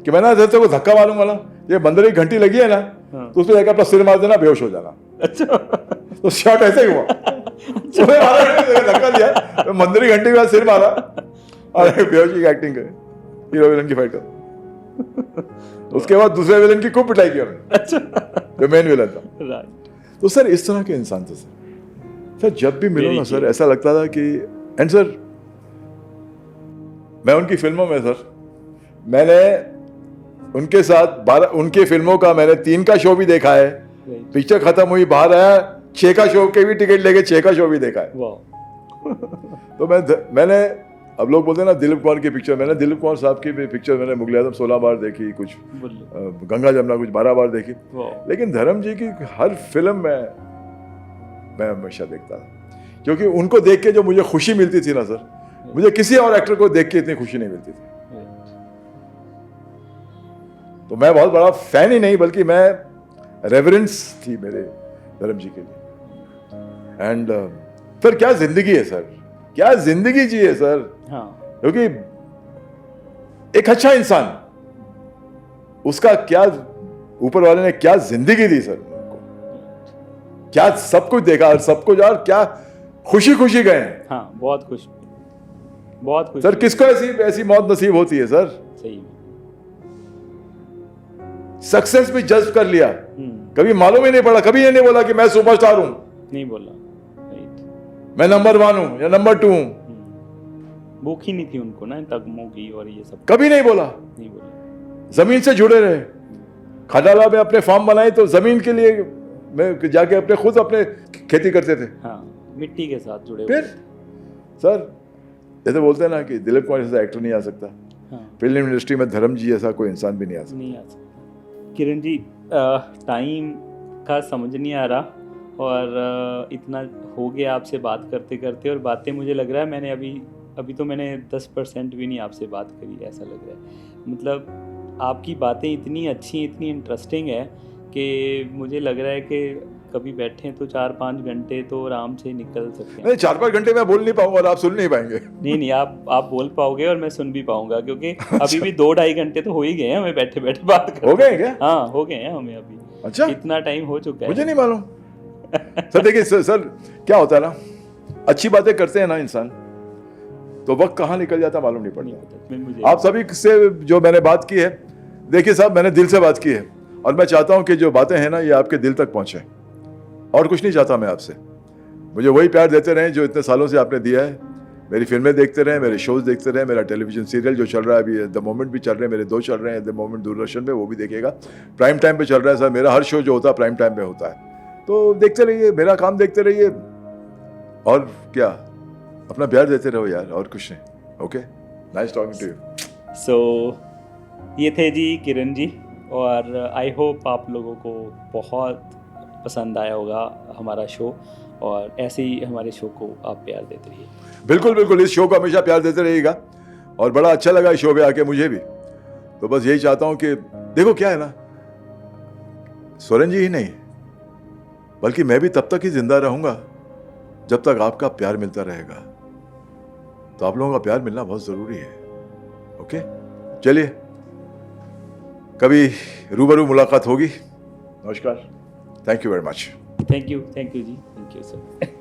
कि मैं ना जैसे को धक्का मारूंगा ना, ये बंदर की घंटी लगी है ना, तो उसमें जाकर अपना सिर मार देना, बेहोश हो जाना। अच्छा। तो शॉट ऐसे ही हुआ। धक्का दिया, बंदर की घंटी के बाद सिर मारा और बेहोश की एक्टिंग करे, हीरो विलन की फाइट कर। उसके बाद दूसरे विलन की खूब पिटाई की उन्होंने। अच्छा। जो मेन विलन था। तो सर इस तरह के इंसान थे सर जब भी मिलो ना सर ऐसा लगता था कि, एंड सर मैं उनकी फिल्मों में सर मैंने उनके साथ उनकी फिल्मों का मैंने 3 का शो भी देखा है। पिक्चर खत्म हुई बाहर आया 6 का शो के भी टिकट लेके 6 का शो भी देखा है। तो मैंने अब लोग बोलते हैं ना दिलीप कुमार की पिक्चर, मैंने दिलीप कुमार साहब की भी पिक्चर मैंने मुगल आजम 16 बार देखी, कुछ गंगा जमुना कुछ 12 बार देखी, लेकिन धर्म जी की हर फिल्म में मैं हमेशा देखता था, क्योंकि उनको देख के जो मुझे खुशी मिलती थी ना सर, मुझे किसी और एक्टर को देख के इतनी खुशी नहीं मिलती थी। तो मैं बहुत बड़ा फैन ही नहीं बल्कि मैं रेवरेंस थी मेरे धर्म जी के लिए। एंड सर क्या जिंदगी है सर, क्या जिंदगी जी है सर। हाँ। क्योंकि एक अच्छा इंसान, उसका क्या ऊपर वाले ने क्या जिंदगी दी सर उनको, क्या सब कुछ देखा और सब कुछ, और क्या खुशी खुशी गए। हाँ, बहुत खुश, बहुत खुश सर। किसको ऐसी मौत नसीब होती है सर। सही। सक्सेस भी जज्ब कर लिया, कभी मालूम ही नहीं पड़ा, कभी ये नहीं बोला कि मैं सुपरस्टार हूं, नहीं बोला, मैं नंबर 1 हूं या नंबर 2 हूं। भूख ही नहीं थी उनको ना तगमों की और ये सब, कभी नहीं बोला। जमीन से जुड़े रहे। खडाला में अपने फार्म बनाए तो जमीन के लिए मैं जाके अपने खुद अपने खेती करते थे। हाँ, मिट्टी के साथ जुड़े। फिर सर जैसे बोलते हैं ना कि दिलीप कुमार जैसा एक्टर नहीं आ सकता, फिल्म इंडस्ट्री में धर्म जी ऐसा कोई इंसान भी नहीं आ सकता। किरण जी, टाइम का समझ नहीं आ रहा और इतना हो गया आपसे बात करते करते, और बातें मुझे लग रहा है मैंने अभी तो मैंने 10% भी नहीं आपसे बात करी, ऐसा लग रहा है। मतलब आपकी बातें इतनी अच्छी, इतनी इंटरेस्टिंग है कि मुझे लग रहा है कि कभी बैठे तो 4-5 घंटे तो आराम से निकल सकते हैं। नहीं, 4-5 घंटे मैं बोल नहीं पाऊंगा और आप सुन नहीं पाएंगे। नहीं, आप बोल पाओगे और मैं सुन भी पाऊंगा, क्योंकि अभी भी 2-2.5 घंटे तो हो ही गए हैं हमें बैठे बैठे बात करते। हो गए क्या? हाँ, हो गए हैं हमें अभी। अच्छा, इतना टाइम हो चुका है, मुझे नहीं मालूम। सर देखिए सर क्या होता है ना, अच्छी बातें करते हैं ना इंसान तो वक्त कहाँ निकल जाता मालूम नहीं पड़ता। आप सभी से जो मैंने बात की है, देखिए साहब मैंने दिल से बात की है और मैं चाहता हूं कि जो बातें हैं ना ये आपके दिल तक पहुंचे, और कुछ नहीं चाहता मैं आपसे। मुझे वही प्यार देते रहें जो इतने सालों से आपने दिया है। मेरी फिल्में देखते रहें, मेरे शोज देखते रहें, मेरा टेलीविजन सीरियल जो चल रहा है अभी द मोमेंट भी चल रहे हैं, मेरे 2 चल रहे हैं द मोमेंट दूरदर्शन पे, वो भी देखिएगा। प्राइम टाइम पे चल रहा है सर, मेरा हर शो जो होता है प्राइम टाइम पे होता है, तो देखते रहिए, मेरा काम देखते रहिए और क्या, अपना प्यार देते रहो यार, और कुछ नहीं। Okay, nice talking to you. So ये थे जी किरण जी, और आई होप आप लोगों को बहुत पसंद आया होगा हमारा शो, और ऐसे ही हमारे शो को आप प्यार देते रहिए। बिल्कुल बिल्कुल, इस शो को हमेशा प्यार देते रहिएगा, और बड़ा अच्छा लगा इस शो पे आके मुझे भी। तो बस यही चाहता हूं कि देखो क्या है ना, सोरेन जी ही नहीं बल्कि मैं भी तब तक ही जिंदा रहूंगा जब तक आपका प्यार मिलता रहेगा। तो आप लोगों का प्यार मिलना बहुत जरूरी है। ओके, चलिए कभी रूबरू मुलाकात होगी। नमस्कार, thank you very much. Thank you जी, थैंक यू सर।